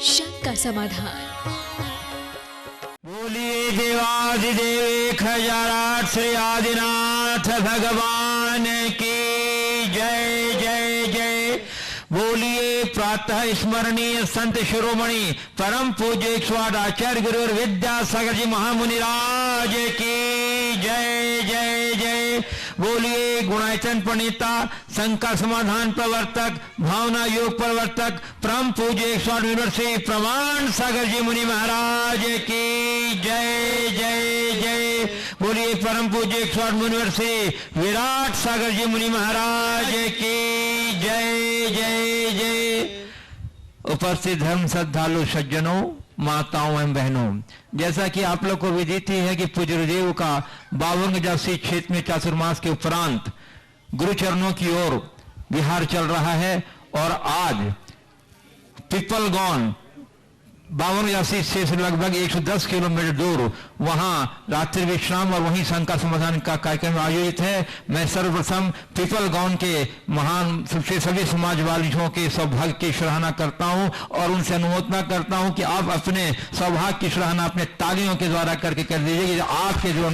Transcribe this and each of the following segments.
शंका समाधान। बोलिए देवादिदेव खजाराट श्री आदिनाथ भगवान की जय जय जय। बोलिए प्रातः स्मरणीय संत शिरोमणि परम पूज्य 108 आचार्य गुरु विद्यासागर जी महामुनिराज की जय जय जय। बोलिए गुणायतन प्रणेता शंका समाधान प्रवर्तक भावना योग प्रवर्तक परम पूज्य 108 यूनिवर्सिटी प्रमाण सागर जी मुनि महाराज की जय जय जय। बोलिए परम पूज्य 108 यूनिवर्सिटी विराट सागर जी मुनि महाराज की जय जय जय। उपस्थित धर्म श्रद्धालु सज्जनों, माताओं एवं बहनों, जैसा कि आप लोग को विदित ही है कि पूज्य गुरुदेव का 52 गजासी क्षेत्र में चातुर्मास के उपरांत गुरुचरणों की ओर विहार चल रहा है और आज पिपलगौन 52 गजासी से लगभग 110 किलोमीटर दूर वहां रात्रि विश्राम और वहीं शंका समाधान का कार्यक्रम आयोजित है। मैं सर्वप्रथम पिपलगौन के महान सभी समाज वालियों के सौभाग्य की सराहना करता हूं और उनसे अनुमोदना करता हूं कि आप अपने सौभाग्य की सराहना अपने तालियों के द्वारा करके कर दीजिए। आपके जो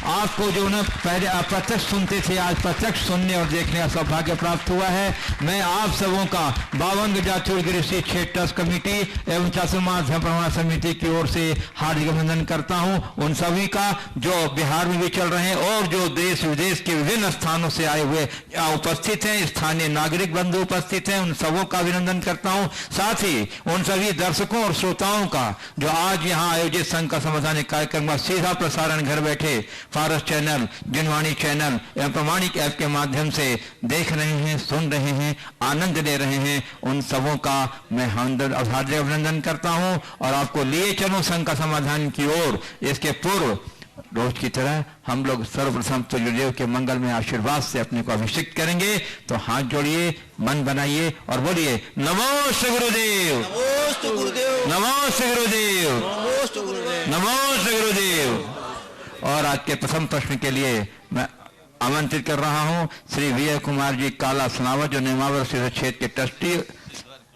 आपको जो ना पहले अप्रत्यक्ष सुनते थे, आज प्रत्यक्ष सुनने और देखने का सौभाग्य प्राप्त हुआ है। मैं आप सबों का 52 गजाचूर गिरिश्री क्षेत्र ट्रस्ट कमेटी एवं चातुर्मास धर्म प्रमाण समिति की ओर से हार्दिक अभिनंदन करता हूं उन सभी का जो बिहार में भी चल रहे हैं और जो देश विदेश के विभिन्न स्थानों से आए हुए उपस्थित हैं, स्थानीय नागरिक बंधु उपस्थित हैं, उन सबों का अभिनंदन करता हूं। साथ ही उन सभी दर्शकों और श्रोताओं का जो आज यहां आयोजित शंका समाधान कार्यक्रम का सीधा प्रसारण घर बैठे फारस चैनल, जिनवाणी चैनल एवं प्रमाणिक ऐप के माध्यम से देख रहे हैं, सुन रहे हैं, आनंद ले रहे हैं, उन सबों का मैं हार्दिक अभिनंदन करता हूं और आपको लिए चलूं शंका समाधान की ओर। इसके पूर्व रोज की तरह हम लोग सर्वप्रथम तो गुरुदेव के मंगल में आशीर्वाद से अपने को अभिषेक करेंगे। तो हाथ जोड़िए, मन बनाइए और बोलिए नमो श्री गुरुदेव, नमो श्री गुरुदेव, नमो श्री गुरुदेव, नमो श्री गुरुदेव, नमो श्री गुरुदेव। और आज के प्रथम प्रश्न के लिए मैं आमंत्रित कर रहा हूं श्री विजय कुमार जी काला सनावत, जो नेमावर क्षेत्र के ट्रस्टी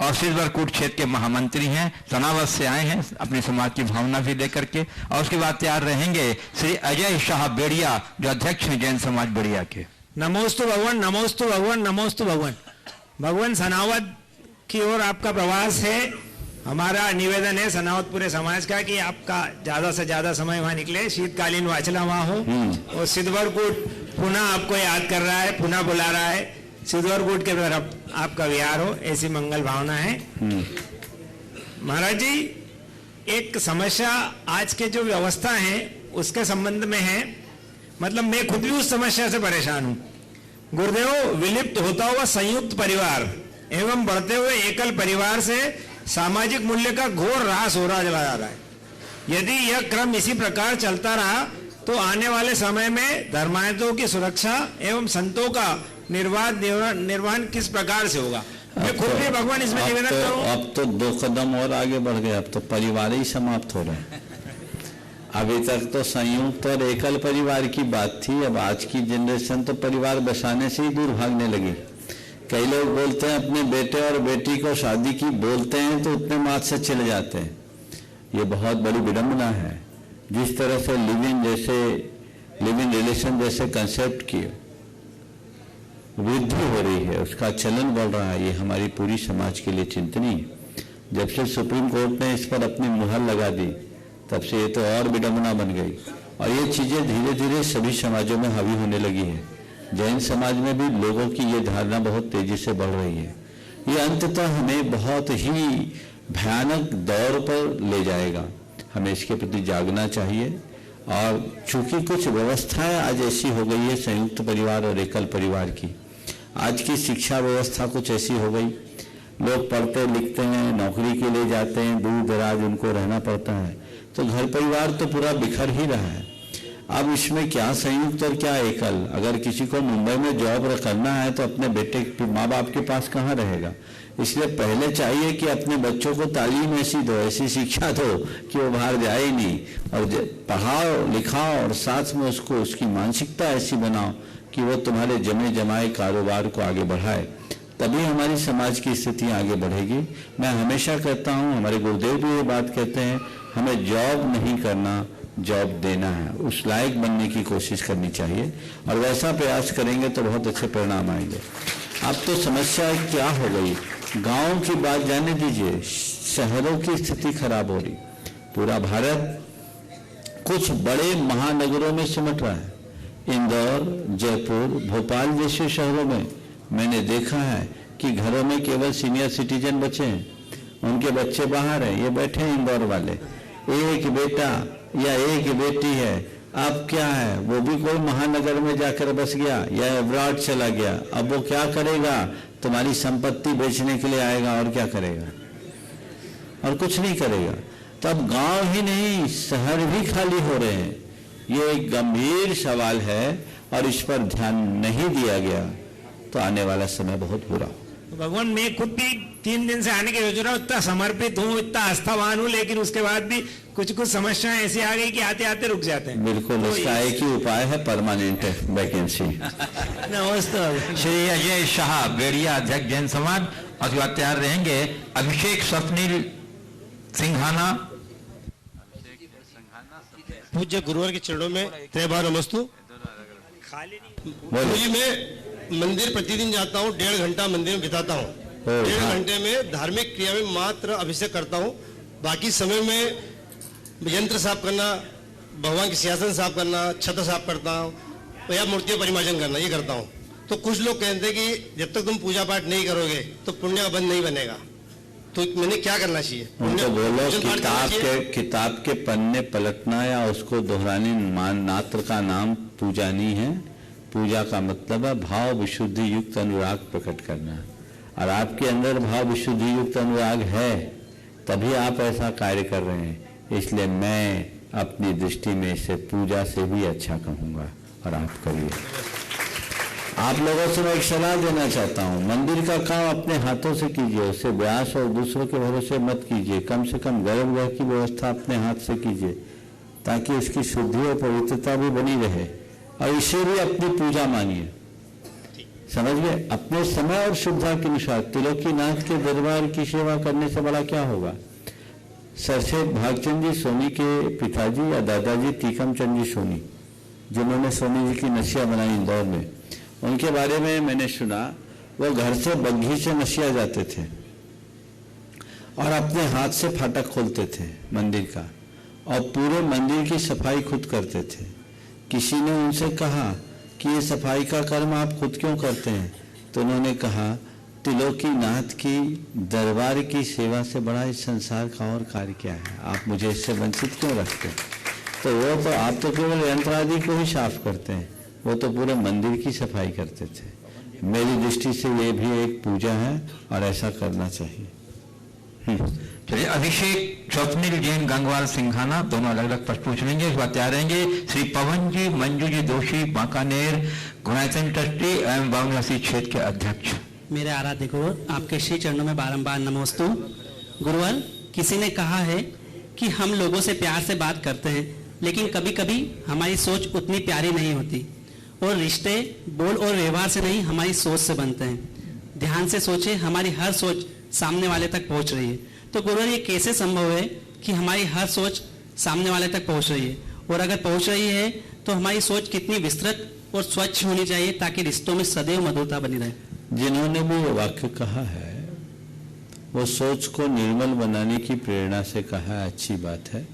और सिल्वरकूट क्षेत्र के महामंत्री हैं, सनावत से आए हैं अपनी समाज की भावना भी लेकर के। और उसके बाद तैयार रहेंगे श्री अजय शाह बेड़िया, जो अध्यक्ष हैं जैन समाज बेड़िया के। नमोस्तु भगवान, नमोस्तु भगवान, नमोस्तु भगवान। भगवान सनावत की ओर आपका प्रवास है। हमारा निवेदन है सनावत पूरे समाज का कि आपका ज्यादा से ज्यादा समय वहां निकले, शीतकालीन वाचला वहां हो। और सिद्धवरकूट पुनः आपको याद कर रहा है, पुनः बुला रहा है, सिद्धवरकूट के तरफ आपका विहार हो, ऐसी मंगल भावना है। महाराज जी, एक समस्या आज के जो व्यवस्था है उसके संबंध में है। मतलब मैं खुद भी उस समस्या से परेशान हूं। गुरुदेव, विलुप्त होता हुआ संयुक्त परिवार एवं बढ़ते हुए एकल परिवार से सामाजिक मूल्य का घोर ह्रास हो रहा चला जा रहा है। यदि यह क्रम इसी प्रकार चलता रहा तो आने वाले समय में धर्मायतों की सुरक्षा एवं संतों का निर्वहन किस प्रकार से होगा? मैं खुद भी भगवान इसमें निवेदन करूं। अब तो 2 कदम और आगे बढ़ गए, अब तो परिवार ही समाप्त हो रहे हैं। अभी तक तो संयुक्त और एकल परिवार की बात थी, अब आज की जनरेशन तो परिवार बसाने से ही दूर भागने लगी। कई लोग बोलते हैं अपने बेटे और बेटी को शादी की बोलते हैं तो उतने मार्च से चले जाते हैं। ये बहुत बड़ी विडंबना है। जिस तरह से लिव इन रिलेशन जैसे कंसेप्ट की वृद्धि हो रही है, उसका चलन बढ़ रहा है, ये हमारी पूरी समाज के लिए चिंतनीय है। जब से सुप्रीम कोर्ट ने इस पर अपनी मुहर लगा दी तब से ये तो और विडंबना बन गई और ये चीजें धीरे धीरे सभी समाजों में हावी होने लगी है। जैन समाज में भी लोगों की ये धारणा बहुत तेजी से बढ़ रही है। ये अंततः हमें बहुत ही भयानक दौर पर ले जाएगा। हमें इसके प्रति जागना चाहिए। और चूंकि कुछ व्यवस्थाएं आज ऐसी हो गई है संयुक्त परिवार और एकल परिवार की, आज की शिक्षा व्यवस्था कुछ ऐसी हो गई, लोग पढ़ते लिखते हैं, नौकरी के लिए जाते हैं, दूर दराज उनको रहना पड़ता है, तो घर परिवार तो पूरा बिखर ही रहा है। अब इसमें क्या संयुक्त और क्या एकल? अगर किसी को मुंबई में जॉब करना है तो अपने बेटे माँ बाप के पास कहाँ रहेगा? इसलिए पहले चाहिए कि अपने बच्चों को तालीम ऐसी दो, ऐसी शिक्षा दो कि वो बाहर जाए नहीं, और पढ़ाओ लिखाओ और साथ में उसको उसकी मानसिकता ऐसी बनाओ कि वो तुम्हारे जमे जमाए कारोबार को आगे बढ़ाए। तभी हमारी समाज की स्थिति आगे बढ़ेगी। मैं हमेशा कहता हूँ, हमारे गुरुदेव भी ये बात कहते हैं, हमें जॉब नहीं करना, जॉब देना है। उस लायक बनने की कोशिश करनी चाहिए और वैसा प्रयास करेंगे तो बहुत अच्छे परिणाम आएंगे। अब तो समस्या क्या हो गई, गांव की बात जाने दीजिए, शहरों की स्थिति खराब हो रही। पूरा भारत कुछ बड़े महानगरों में सिमट रहा है। इंदौर, जयपुर, भोपाल जैसे शहरों में मैंने देखा है कि घरों में केवल सीनियर सिटीजन बचे हैं, उनके बच्चे बाहर हैं, ये बैठे हैं इंदौर वाले, एक बेटा या एक बेटी है। अब क्या है, वो भी कोई महानगर में जाकर बस गया या अब्रॉड चला गया। अब वो क्या करेगा, तुम्हारी संपत्ति बेचने के लिए आएगा और क्या करेगा, और कुछ नहीं करेगा। तो अब गांव ही नहीं, शहर भी खाली हो रहे हैं। ये एक गंभीर सवाल है और इस पर ध्यान नहीं दिया गया तो आने वाला समय बहुत बुरा हो। भगवान, मैं खुद भी 3 दिन से आने की सोच रहा हूँ, इतना समर्पित हूँ, इतना आस्थावान हूँ, लेकिन उसके बाद भी कुछ समस्याएं ऐसी आ गई कि आते आते रुक जाते हैं। बिल्कुल, तो इसका एक ही उपाय है, परमानेंट वैकेंसी। नमस्ते। श्री अजय शाह, बेड़िया, अध्यक्ष जैन समाज। और उसके बाद तैयार रहेंगे अभिषेक स्वप्निल सिंघाना। पूज्य गुरुवर के चरणों में त्रिबार नमस्तु। गुरुजी, मैं मंदिर प्रतिदिन जाता हूँ, 1.5 घंटा मंदिर में बिताता हूँ। 1.5 घंटे में धार्मिक क्रिया में मात्र अभिषेक करता हूँ। बाकी समय में यंत्र साफ करना, भगवान के सिंहासन साफ करना, छत साफ करता हूँ या मूर्तियां परिमार्जन करना, ये करता हूँ। तो कुछ लोग कहते हैं कि जब तक तुम पूजा पाठ नहीं करोगे तो पुण्य का बंध नहीं बनेगा, तो मैंने क्या करना चाहिए? उनको बोलो किताब के पन्ने पलटना या उसको दोहराने मात्र का नाम पूजा नहीं है। पूजा का मतलब है भाव विशुद्धि युक्त अनुराग प्रकट करना, और आपके अंदर भाव विशुद्धि युक्त अनुराग है, तभी आप ऐसा कार्य कर रहे हैं। इसलिए मैं अपनी दृष्टि में इसे पूजा से भी अच्छा कहूँगा, और आप करिए। आप लोगों से मैं एक सलाह देना चाहता हूँ, मंदिर का काम अपने हाथों से कीजिए, उसे व्यास और दूसरों के भरोसे मत कीजिए। कम से कम गर्भगृह की व्यवस्था अपने हाथ से कीजिए, ताकि उसकी शुद्धि और पवित्रता भी बनी रहे, और इसे भी अपनी पूजा मानिए। समझ गए? अपने समय और श्रद्धा के अनुसार त्रिलोकीनाथ के दरबार की सेवा करने से बड़ा क्या होगा। सरसेठ भागचंद जी सोनी के पिताजी या दादाजी टीकम चंद जी सोनी, जिन्होंने सोनी जी की नसिया बनाई इंदौर में, उनके बारे में मैंने सुना। वो घर से बग्घी से नसिया जाते थे और अपने हाथ से फाटक खोलते थे मंदिर का, और पूरे मंदिर की सफाई खुद करते थे। किसी ने उनसे कहा कि ये सफाई का कर्म आप खुद क्यों करते हैं, तो उन्होंने कहा, त्रिलोकीनाथ की दरबार की सेवा से बड़ा इस संसार का और कार्य क्या है, आप मुझे इससे वंचित क्यों रखते हैं। तो वो तो आप तो केवल यंत्र आदि को ही साफ करते हैं, वो तो पूरे मंदिर की सफाई करते थे। मेरी दृष्टि से ये भी एक पूजा है और ऐसा करना चाहिए। चलिए, अभिषेक स्वप्निल जैन, गंगवाल सिंघाना, दोनों अलग अलग प्रश्न पूछ लेंगे। इस बात तैयार रहेंगे श्री पवन जी, मंजू जी दोषी, बांकानेर गुणायतन ट्रस्टी एवं वाराणसी क्षेत्र के अध्यक्ष। मेरे आराध्य गुरुवर, आपके श्री चरणों में बारंबार नमोस्तु। गुरुवर, किसी ने कहा है कि हम लोगों से प्यार से बात करते हैं, लेकिन कभी कभी हमारी सोच उतनी प्यारी नहीं होती, और रिश्ते बोल और व्यवहार से नहीं, हमारी सोच से बनते हैं। ध्यान से सोचें, हमारी हर सोच सामने वाले तक पहुंच रही है। तो गुरुवर, ये कैसे संभव है कि हमारी हर सोच सामने वाले तक पहुंच रही है, और अगर पहुंच रही है तो हमारी सोच कितनी विस्तृत और स्वच्छ होनी चाहिए ताकि रिश्तों में सदैव मधुरता बनी रहे। जिन्होंने भी ये वाक्य कहा है वो सोच को निर्मल बनाने की प्रेरणा से कहा है, अच्छी बात है।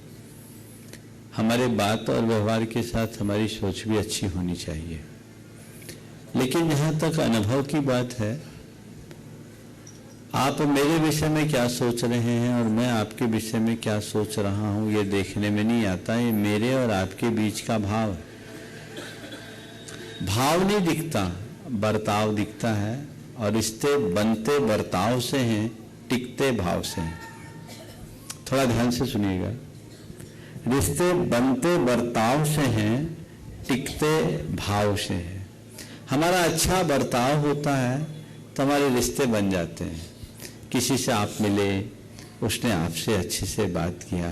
हमारे बात और व्यवहार के साथ हमारी सोच भी अच्छी होनी चाहिए। लेकिन जहाँ तक अनुभव की बात है, आप मेरे विषय में क्या सोच रहे हैं और मैं आपके विषय में क्या सोच रहा हूँ, ये देखने में नहीं आता। ये मेरे और आपके बीच का भाव है। भाव नहीं दिखता, बर्ताव दिखता है, और रिश्ते बनते बर्ताव से हैं, टिकते भाव से हैं। थोड़ा ध्यान से सुनिएगा, रिश्ते बनते बर्ताव से हैं, टिकते भाव से हैं। हमारा अच्छा बर्ताव होता है तो हमारे रिश्ते बन जाते हैं। किसी से आप मिले, उसने आपसे अच्छे से बात किया,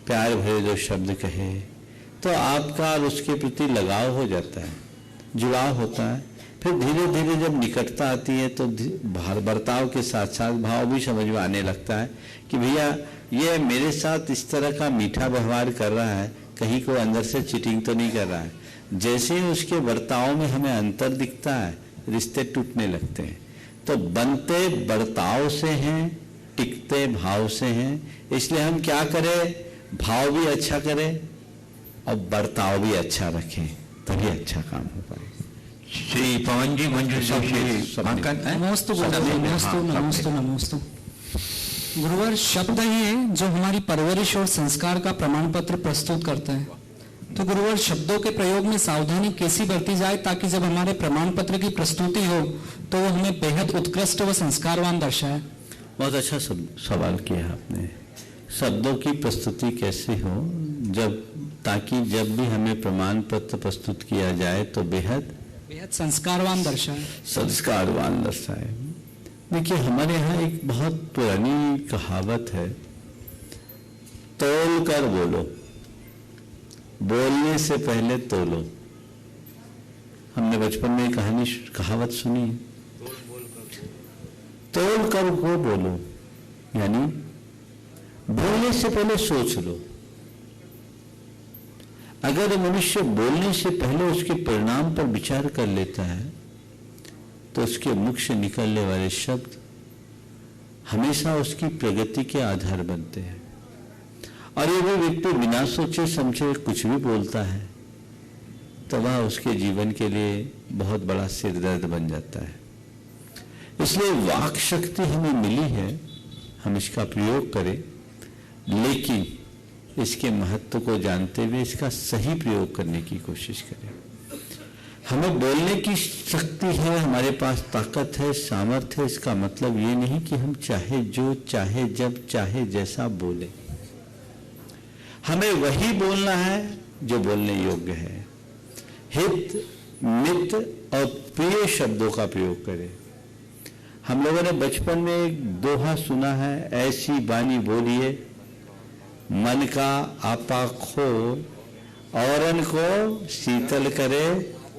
प्यार भरे दो शब्द कहे, तो आपका और उसके प्रति लगाव हो जाता है, जुड़ाव होता है। फिर धीरे धीरे जब निकटता आती है तो बर्ताव के साथ साथ भाव भी समझ में आने लगता है कि भैया ये मेरे साथ इस तरह का मीठा व्यवहार कर रहा है, कहीं कोई अंदर से चीटिंग तो नहीं कर रहा है। जैसे ही उसके बर्ताव में हमें अंतर दिखता है, रिश्ते टूटने लगते हैं। तो बनते बर्ताव से हैं, टिकते भाव से हैं। इसलिए हम क्या करें, भाव भी अच्छा करें और बर्ताव भी अच्छा रखें, तभी अच्छा काम हो पाए। श्री पवन जी मंजूर जोशी नमोस्तु नमोस्तु। गुरुवर शब्द ही है जो हमारी परवरिश और संस्कार का प्रमाण पत्र प्रस्तुत करता है। तो गुरुवर शब्दों के प्रयोग में सावधानी कैसी बरती जाए ताकि जब हमारे प्रमाण पत्र की प्रस्तुति हो तो वो हमें बेहद उत्कृष्ट व संस्कारवान दर्शाए। बहुत अच्छा सवाल किया आपने। शब्दों की प्रस्तुति कैसे हो, ताकि जब भी हमें प्रमाण पत्र प्रस्तुत किया जाए तो बेहद संस्कारवान दर्शाए। संस्कारवान दर्शाए। देखिए हमारे यहाँ एक बहुत पुरानी कहावत है, तोल कर बोलो, बोलने से पहले तोलो। हमने बचपन में कहावत सुनी है, तोल कर वो बोलो, यानी बोलने से पहले सोच लो। अगर मनुष्य बोलने से पहले उसके परिणाम पर विचार कर लेता है तो उसके मुख से निकलने वाले शब्द हमेशा उसकी प्रगति के आधार बनते हैं। और यदि व्यक्ति बिना सोचे समझे कुछ भी बोलता है तो वह उसके जीवन के लिए बहुत बड़ा सिरदर्द बन जाता है। इसलिए वाक शक्ति हमें मिली है, हम इसका प्रयोग करें, लेकिन इसके महत्व को जानते हुए इसका सही प्रयोग करने की कोशिश करें। हमें बोलने की शक्ति है, हमारे पास ताकत है, सामर्थ्य है। इसका मतलब ये नहीं कि हम चाहे जो, चाहे जब, चाहे जैसा बोले। हमें वही बोलना है जो बोलने योग्य है। हित, मित और प्रिय शब्दों का प्रयोग करें। हम लोगों ने बचपन में एक दोहा सुना है, ऐसी बानी बोलिए मन का आपा खो, औरन को शीतल करे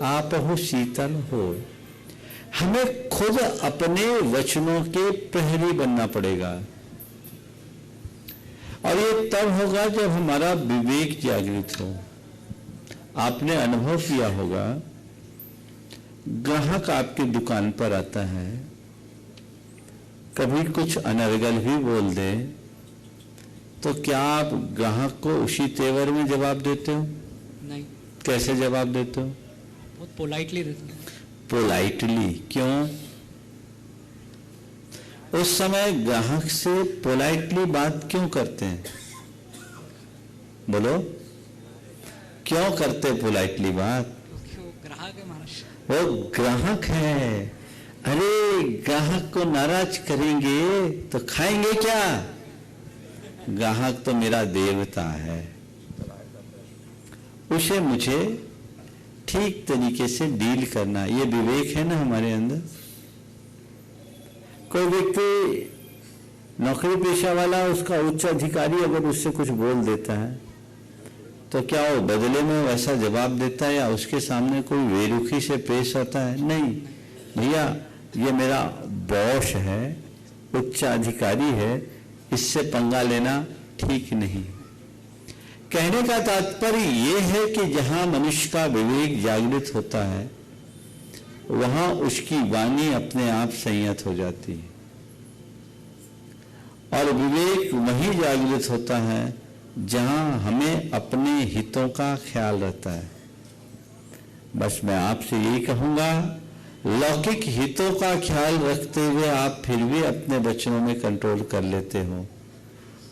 आप हो शीतल हो। हमें खुद अपने वचनों के प्रहरी बनना पड़ेगा और ये तब होगा जब हमारा विवेक जागृत हो। आपने अनुभव किया होगा, ग्राहक आपकी दुकान पर आता है, कभी कुछ अनर्गल भी बोल दे तो क्या आप ग्राहक को उसी तेवर में जवाब देते हो? नहीं। कैसे जवाब देते हो? बहुत पोलाइटली देते हो। पोलाइटली क्यों? उस समय ग्राहक से पोलाइटली बात क्यों करते हैं? बोलो, क्यों करते पोलाइटली बात? ग्राहक है महाराज। वो ग्राहक है। अरे ग्राहक को नाराज करेंगे तो खाएंगे क्या? ग्राहक तो मेरा देवता है, उसे मुझे ठीक तरीके से डील करना, ये विवेक है ना हमारे अंदर। कोई व्यक्ति नौकरी पेशा वाला, उसका उच्च अधिकारी अगर उससे कुछ बोल देता है तो क्या वो बदले में वैसा जवाब देता है या उसके सामने कोई बेरुखी से पेश होता है? नहीं भैया, ये मेरा बॉस है, उच्च अधिकारी है, इससे पंगा लेना ठीक नहीं। कहने का तात्पर्य यह है कि जहां मनुष्य का विवेक जागृत होता है वहां उसकी वाणी अपने आप संयत हो जाती है। और विवेक वहीं जागृत होता है जहां हमें अपने हितों का ख्याल रहता है। बस मैं आपसे यही कहूंगा, लौकिक हितों का ख्याल रखते हुए आप फिर भी अपने वचनों में कंट्रोल कर लेते हो।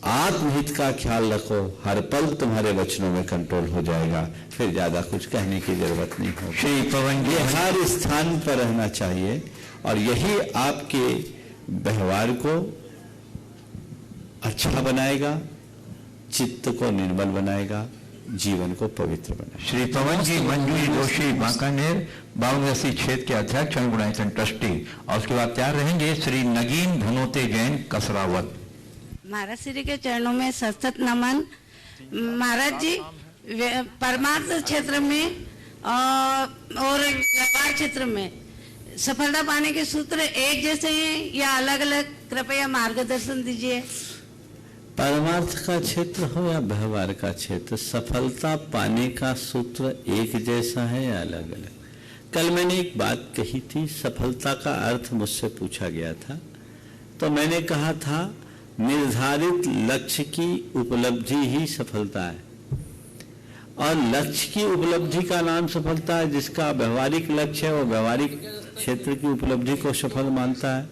आत्महित का ख्याल रखो, हर पल तुम्हारे वचनों में कंट्रोल हो जाएगा, फिर ज्यादा कुछ कहने की जरूरत नहीं होगी। श्री पवन जी, ये हर स्थान पर रहना चाहिए और यही आपके व्यवहार को अच्छा बनाएगा, चित्त को निर्मल बनाएगा, जीवन को पवित्र बनाएगा। श्री पवन जी मंजूर जोशी बांकानेर 52 क्षेत्र के अध्यक्ष अनुगुणायतन ट्रस्टी। और उसके बाद तैयार रहेंगे श्री नगीन धनोते जैन कसरावत। महाराज श्री के चरणों में सतत नमन। महाराज जी, परमार्थ क्षेत्र में और व्यवहार क्षेत्र में सफलता पाने के सूत्र एक जैसे हैं या अलग अलग, कृपया मार्गदर्शन दीजिए। परमार्थ का क्षेत्र हो या व्यवहार का क्षेत्र, सफलता पाने का सूत्र एक जैसा है या अलग अलग? कल मैंने एक बात कही थी, सफलता का अर्थ मुझसे पूछा गया था, तो मैंने कहा था निर्धारित लक्ष्य की उपलब्धि ही सफलता है, और लक्ष्य की उपलब्धि का नाम सफलता है। जिसका व्यवहारिक लक्ष्य है वो व्यवहारिक क्षेत्र की उपलब्धि को सफल मानता है,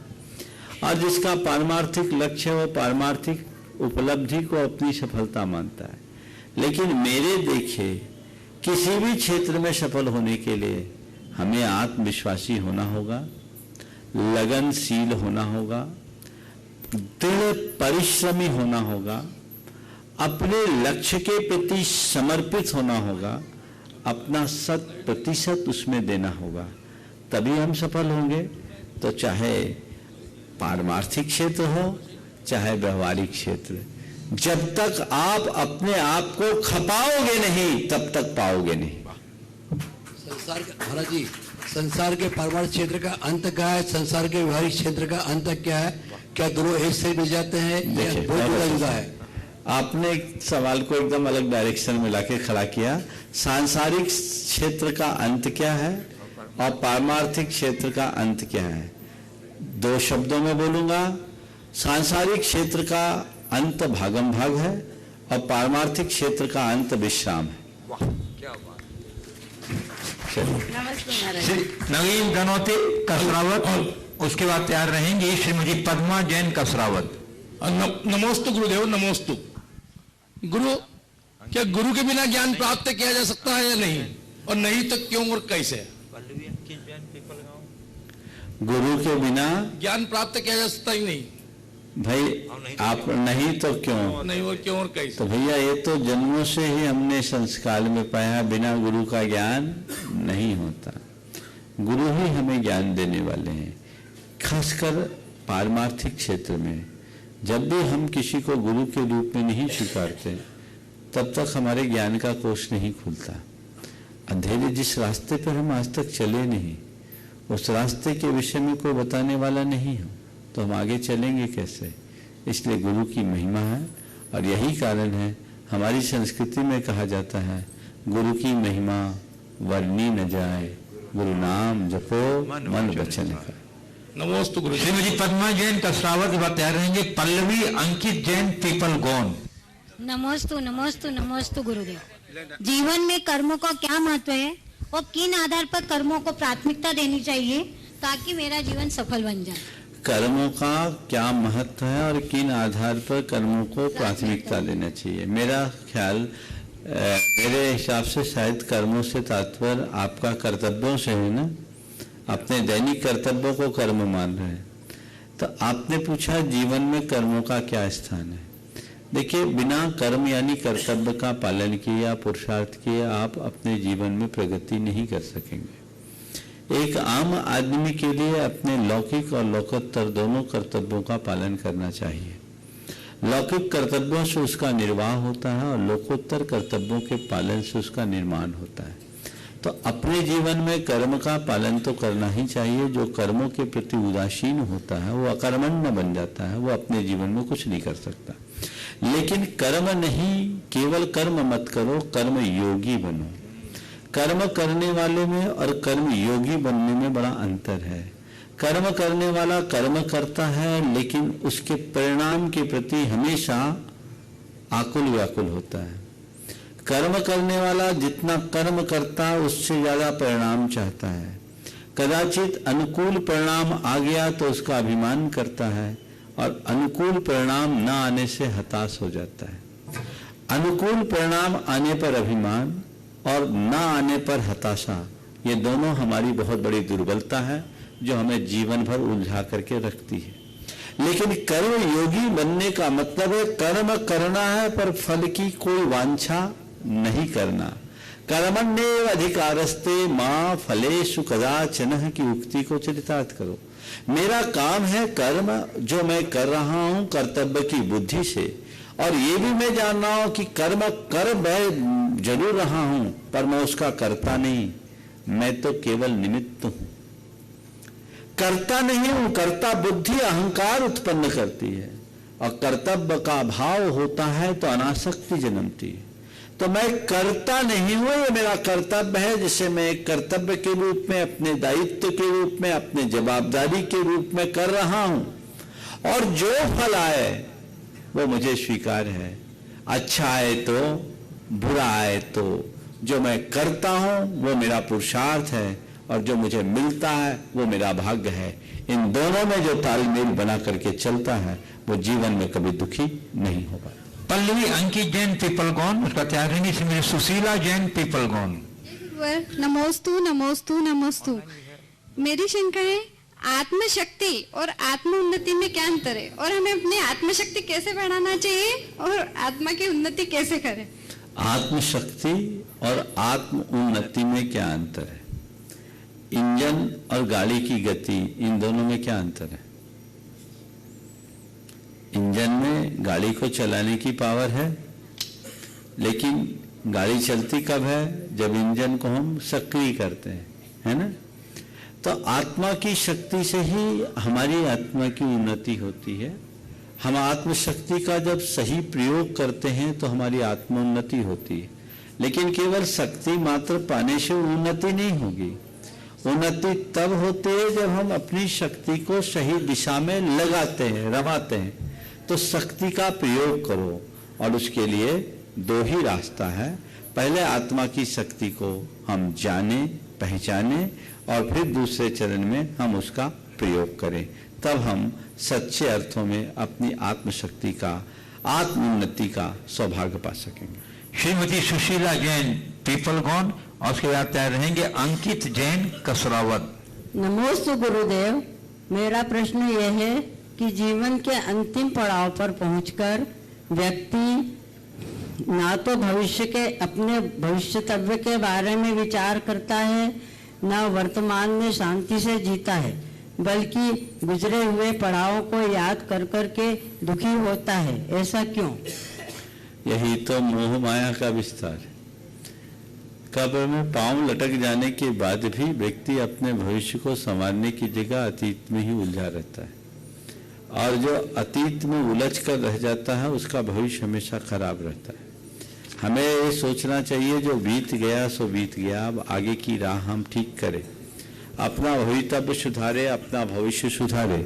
और जिसका पारमार्थिक लक्ष्य है वो पारमार्थिक उपलब्धि को अपनी सफलता मानता है। लेकिन मेरे देखे किसी भी क्षेत्र में सफल होने के लिए हमें आत्मविश्वासी होना होगा, लगनशील होना होगा, दृढ़ परिश्रमी होना होगा, अपने लक्ष्य के प्रति समर्पित होना होगा, अपना 100% उसमें देना होगा, तभी हम सफल होंगे। तो चाहे पारमार्थिक क्षेत्र हो चाहे व्यवहारिक क्षेत्र, जब तक आप अपने आप को खपाओगे नहीं तब तक पाओगे नहीं। संसार का महाराज जी, संसार के पारमार्थिक क्षेत्र का अंत क्या है, संसार के व्यवहारिक क्षेत्र का अंत क्या है? क्या दोनों एक से मिल जाते हैं या बहुत जुदा जुदा है? आपने एक सवाल को एकदम अलग डायरेक्शन में लाके खड़ा किया। सांसारिक क्षेत्र का अंत क्या है और पारमार्थिक क्षेत्र का अंत क्या है? दो शब्दों में बोलूंगा, सांसारिक क्षेत्र का अंत भागम भाग है और पारमार्थिक क्षेत्र का अंत विश्राम है। नमस्ते महाराज। श्री नवीन धनोती कसरावत, और उसके बाद तैयार रहेंगी श्रीमती पद्मा जैन कसरावत। नमोस्तु गुरुदेव, नमोस्तु। गुरु, क्या गुरु के बिना ज्ञान प्राप्त किया जा सकता है या नहीं, और नहीं तो क्यों और कैसे? गुरु के बिना ज्ञान प्राप्त किया जा सकता ही नहीं भाई, आप नहीं तो क्यों, नहीं और क्यों और कैसे? तो भैया ये तो जन्मों से ही हमने संस्कार में पाया, बिना गुरु का ज्ञान नहीं होता। गुरु ही हमें ज्ञान देने वाले हैं। खासकर पारमार्थिक क्षेत्र में जब भी हम किसी को गुरु के रूप में नहीं स्वीकारते तब तक हमारे ज्ञान का कोष नहीं खुलता। अंधेरे जिस रास्ते पर हम आज तक चले नहीं, उस रास्ते के विषय में कोई बताने वाला नहीं हो तो हम आगे चलेंगे कैसे? इसलिए गुरु की महिमा है, और यही कारण है हमारी संस्कृति में कहा जाता है गुरु की महिमा वर्णी न जाए, गुरु नाम जपो मन वचन का। नमोस्तु गुरु। श्रीमती पद्मा जैन कसरावत के बाद तैयार रहेंगे पल्लवी अंकित जैन पीपल गौन। नमोस्तु नमोस्तु नमोस्तु गुरुदेव। जीवन में कर्मों का क्या महत्व है और किन आधार पर कर्मों को प्राथमिकता देनी चाहिए ताकि मेरा जीवन सफल बन जाए? कर्मों का क्या महत्व है और किन आधार पर कर्मों को प्राथमिकता देना चाहिए? मेरा ख्याल, मेरे हिसाब से शायद कर्मों से तात्पर्य आपका कर्तव्यों से है ना, अपने दैनिक कर्तव्यों को कर्म मान रहे हैं। तो आपने पूछा जीवन में कर्मों का क्या स्थान है। देखिए, बिना कर्म यानी कर्तव्य का पालन किए या पुरुषार्थ किए आप अपने जीवन में प्रगति नहीं कर सकेंगे। एक आम आदमी के लिए अपने लौकिक और लोकोत्तर दोनों कर्तव्यों का पालन करना चाहिए। लौकिक कर्तव्यों से उसका निर्वाह होता है और लोकोत्तर कर्तव्यों के पालन से उसका निर्माण होता है। तो अपने जीवन में कर्म का पालन तो करना ही चाहिए। जो कर्मों के प्रति उदासीन होता है वो अकर्मण्य बन जाता है, वो अपने जीवन में कुछ नहीं कर सकता। लेकिन कर्म नहीं, केवल कर्म मत करो, कर्म योगी बनो। कर्म करने वाले में और कर्म योगी बनने में बड़ा अंतर है। कर्म करने वाला कर्म करता है लेकिन उसके परिणाम के प्रति हमेशा आकुल व्याकुल होता है। कर्म करने वाला जितना कर्म करता है उससे ज्यादा परिणाम चाहता है। कदाचित अनुकूल परिणाम आ गया तो उसका अभिमान करता है और अनुकूल परिणाम न आने से हताश हो जाता है। अनुकूल परिणाम आने पर अभिमान और न आने पर हताशा, ये दोनों हमारी बहुत बड़ी दुर्बलता है जो हमें जीवन भर उलझा करके रखती है। लेकिन कर्म योगी बनने का मतलब है कर्म करना है पर फल की कोई वांछा नहीं करना। कर्मण्येव अधिकारस्ते मां फलेषु कदाचन की उक्ति को चरितार्थ करो। मेरा काम है कर्म जो मैं कर रहा हूं कर्तव्य की बुद्धि से, और ये भी मैं जान रहा हूं कि कर्म कर मैं जरूर रहा हूं पर मैं उसका करता नहीं, मैं तो केवल निमित्त हूं। करता नहीं हूं, करता बुद्धि अहंकार उत्पन्न करती है, और कर्तव्य का भाव होता है तो अनासक्ति जन्मती है। तो मैं करता नहीं हूं, ये मेरा कर्तव्य है, जिसे मैं एक कर्तव्य के रूप में, अपने दायित्व के रूप में, अपने जवाबदारी के रूप में कर रहा हूं, और जो फल आए वो मुझे स्वीकार है। अच्छा आए तो, बुरा आए तो, जो मैं करता हूं वो मेरा पुरुषार्थ है, और जो मुझे मिलता है वो मेरा भाग्य है। इन दोनों में जो तालमेल बना करके चलता है वो जीवन में कभी दुखी नहीं होगा। पल्लवी अंकित जैन पीपलगौन, उसका तैयार रहेंगे श्रीमती सुशीला जैन पीपलगौन। नमोस्तु नमोस्तु नमोस्तु। मेरी शंका है, आत्मशक्ति और आत्म उन्नति में क्या अंतर है, और हमें अपनी आत्मशक्ति कैसे बढ़ाना चाहिए और आत्मा की उन्नति कैसे करें? आत्मशक्ति और आत्म उन्नति में क्या अंतर है? इंजन और गाड़ी की गति, इन दोनों में क्या अंतर है? इंजन में गाड़ी को चलाने की पावर है, लेकिन गाड़ी चलती कब है? जब इंजन को हम सक्रिय करते हैं, है ना? तो आत्मा की शक्ति से ही हमारी आत्मा की उन्नति होती है। हम आत्मशक्ति का जब सही प्रयोग करते हैं तो हमारी आत्मोन्नति होती है। लेकिन केवल शक्ति मात्र पाने से उन्नति नहीं होगी। उन्नति तब होती है जब हम अपनी शक्ति को सही दिशा में लगाते हैं, रमाते हैं। तो शक्ति का प्रयोग करो, और उसके लिए दो ही रास्ता है। पहले आत्मा की शक्ति को हम जाने, पहचाने, और फिर दूसरे चरण में हम उसका प्रयोग करें। तब हम सच्चे अर्थों में अपनी आत्मशक्ति का, आत्मोन्नति का सौभाग्य पा सकेंगे। श्रीमती सुशीला जैन पीपलगौन, और उसके बाद तैयार रहेंगे अंकित जैन कसरावत। नमोस्तु गुरुदेव। मेरा प्रश्न यह है कि जीवन के अंतिम पड़ाव पर पहुंचकर व्यक्ति ना तो भविष्य के, अपने भविष्यतव्य के बारे में विचार करता है, ना वर्तमान में शांति से जीता है, बल्कि गुजरे हुए पड़ावों को याद कर करके दुखी होता है। ऐसा क्यों? यही तो मोह माया का विस्तार है। कब्र में पांव लटक जाने के बाद भी व्यक्ति अपने भविष्य को संवारने की जगह अतीत में ही उलझा रहता है, और जो अतीत में उलझ कर रह जाता है उसका भविष्य हमेशा खराब रहता है। हमें ये सोचना चाहिए जो बीत गया सो बीत गया, अब आगे की राह हम ठीक करें, अपना भवितव्य सुधारे, अपना भविष्य सुधारे,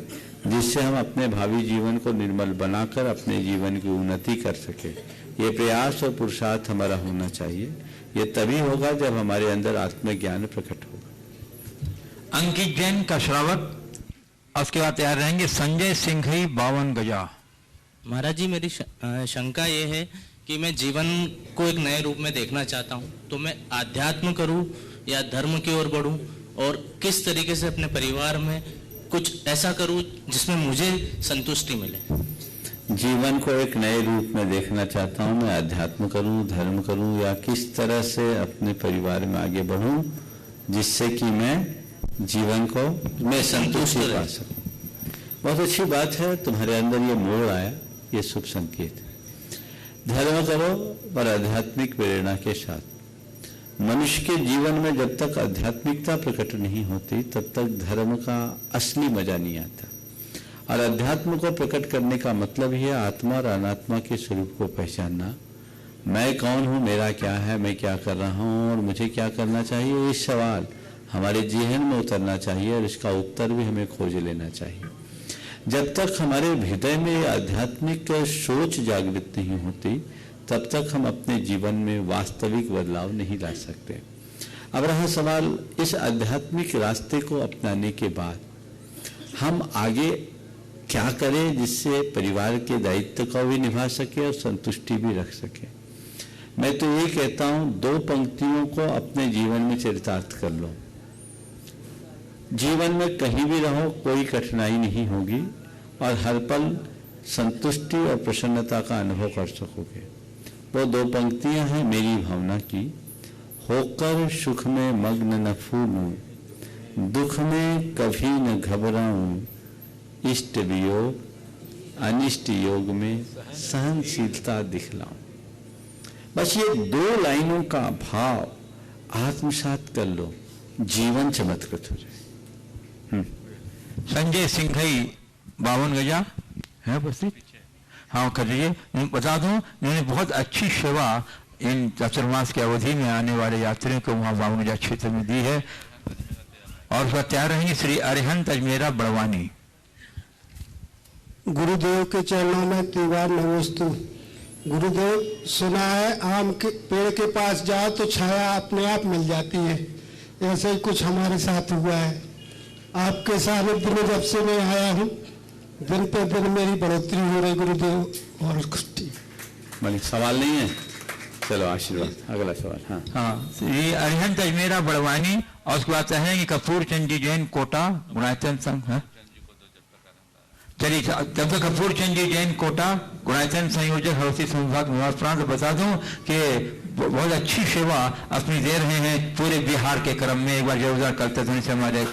जिससे हम अपने भावी जीवन को निर्मल बनाकर अपने जीवन की उन्नति कर सके। ये प्रयास और पुरुषार्थ हमारा होना चाहिए। ये तभी होगा जब हमारे अंदर आत्मज्ञान प्रकट होगा। अंकित जैन कसरावत, उसके बाद तैयार रहेंगे संजय सिंघई 52 गजा। महाराज जी, मेरी शंका ये है कि मैं जीवन को एक नए रूप में देखना चाहता हूँ, तो मैं आध्यात्म करूँ या धर्म की ओर बढ़ूँ, और किस तरीके से अपने परिवार में कुछ ऐसा करूँ जिसमें मुझे संतुष्टि मिले। जीवन को एक नए रूप में देखना चाहता हूँ, मैं अध्यात्म करूँ, धर्म करूँ, या किस तरह से अपने परिवार में आगे बढ़ूँ जिससे कि मैं जीवन को मैं संतुष्टि पा सकूँ। बहुत अच्छी बात है, तुम्हारे अंदर ये मोड़ आया, ये शुभ संकेत है। धर्म करो पर आध्यात्मिक प्रेरणा के साथ। मनुष्य के जीवन में जब तक आध्यात्मिकता प्रकट नहीं होती तब तक धर्म का असली मजा नहीं आता। और अध्यात्म को प्रकट करने का मतलब ही है आत्मा और अनात्मा के स्वरूप को पहचानना। मैं कौन हूँ, मेरा क्या है, मैं क्या कर रहा हूँ और मुझे क्या करना चाहिए, ये सवाल हमारे जेहन में उतरना चाहिए और इसका उत्तर भी हमें खोज लेना चाहिए। जब तक हमारे हृदय में आध्यात्मिक सोच जागृत नहीं होती तब तक हम अपने जीवन में वास्तविक बदलाव नहीं ला सकते। अब रहा सवाल इस आध्यात्मिक रास्ते को अपनाने के बाद हम आगे क्या करें जिससे परिवार के दायित्व को भी निभा सके और संतुष्टि भी रख सके। मैं तो ये कहता हूँ 2 पंक्तियों को अपने जीवन में चरितार्थ कर लो। जीवन में कहीं भी रहो कोई कठिनाई नहीं होगी और हर पल संतुष्टि और प्रसन्नता का अनुभव कर सकोगे। वो 2 पंक्तियां हैं मेरी भावना की। होकर सुख में मग्न न फूलूं, दुख में कभी न घबराऊं, इष्ट वियोग अनिष्ट योग में सहनशीलता दिखलाऊं। बस ये 2 लाइनों का भाव आत्मसात कर लो, जीवन चमत्कृत हो जाए। संजय सिंघई 52 गजा है उपस्थित। हाँ कर दीजिए। बता दूं इन्होंने बहुत अच्छी सेवा इन चतुर्मास की अवधि में आने वाले यात्रियों को वहाँ 52 गजा क्षेत्र में दी है। और उसका तैयार रहेंगे श्री अरिहंत अजमेरा बड़वानी। गुरुदेव के चरणों में त्रिवार नमोस्तु। गुरुदेव, सुना है आम के पेड़ के पास जाओ तो छाया अपने आप मिल जाती है, ऐसे ही कुछ हमारे साथ हुआ है। आपके सानिध्य में जब से मैं आया हूँ दिन पे दिन मेरी बढ़ोतरी हो रही गुरुदेव। और कुछ मालिक सवाल नहीं है, चलो आशीर्वाद। अगला सवाल। हाँ हाँ, श्री अरिहंत अजमेरा बड़वानी। और उसके बाद है कि कपूर चंद जी जैन कोटा गुणायतन संघ है। चलिए तब तक कपूर चंद जी जैन कोटा गुणायतन संयोजक हवसी संभाग निवास प्रांत। बता दूं कि बहुत अच्छी सेवा अपनी दे रहे हैं पूरे बिहार के क्रम में। एक बार जोरदार करते थे हमारे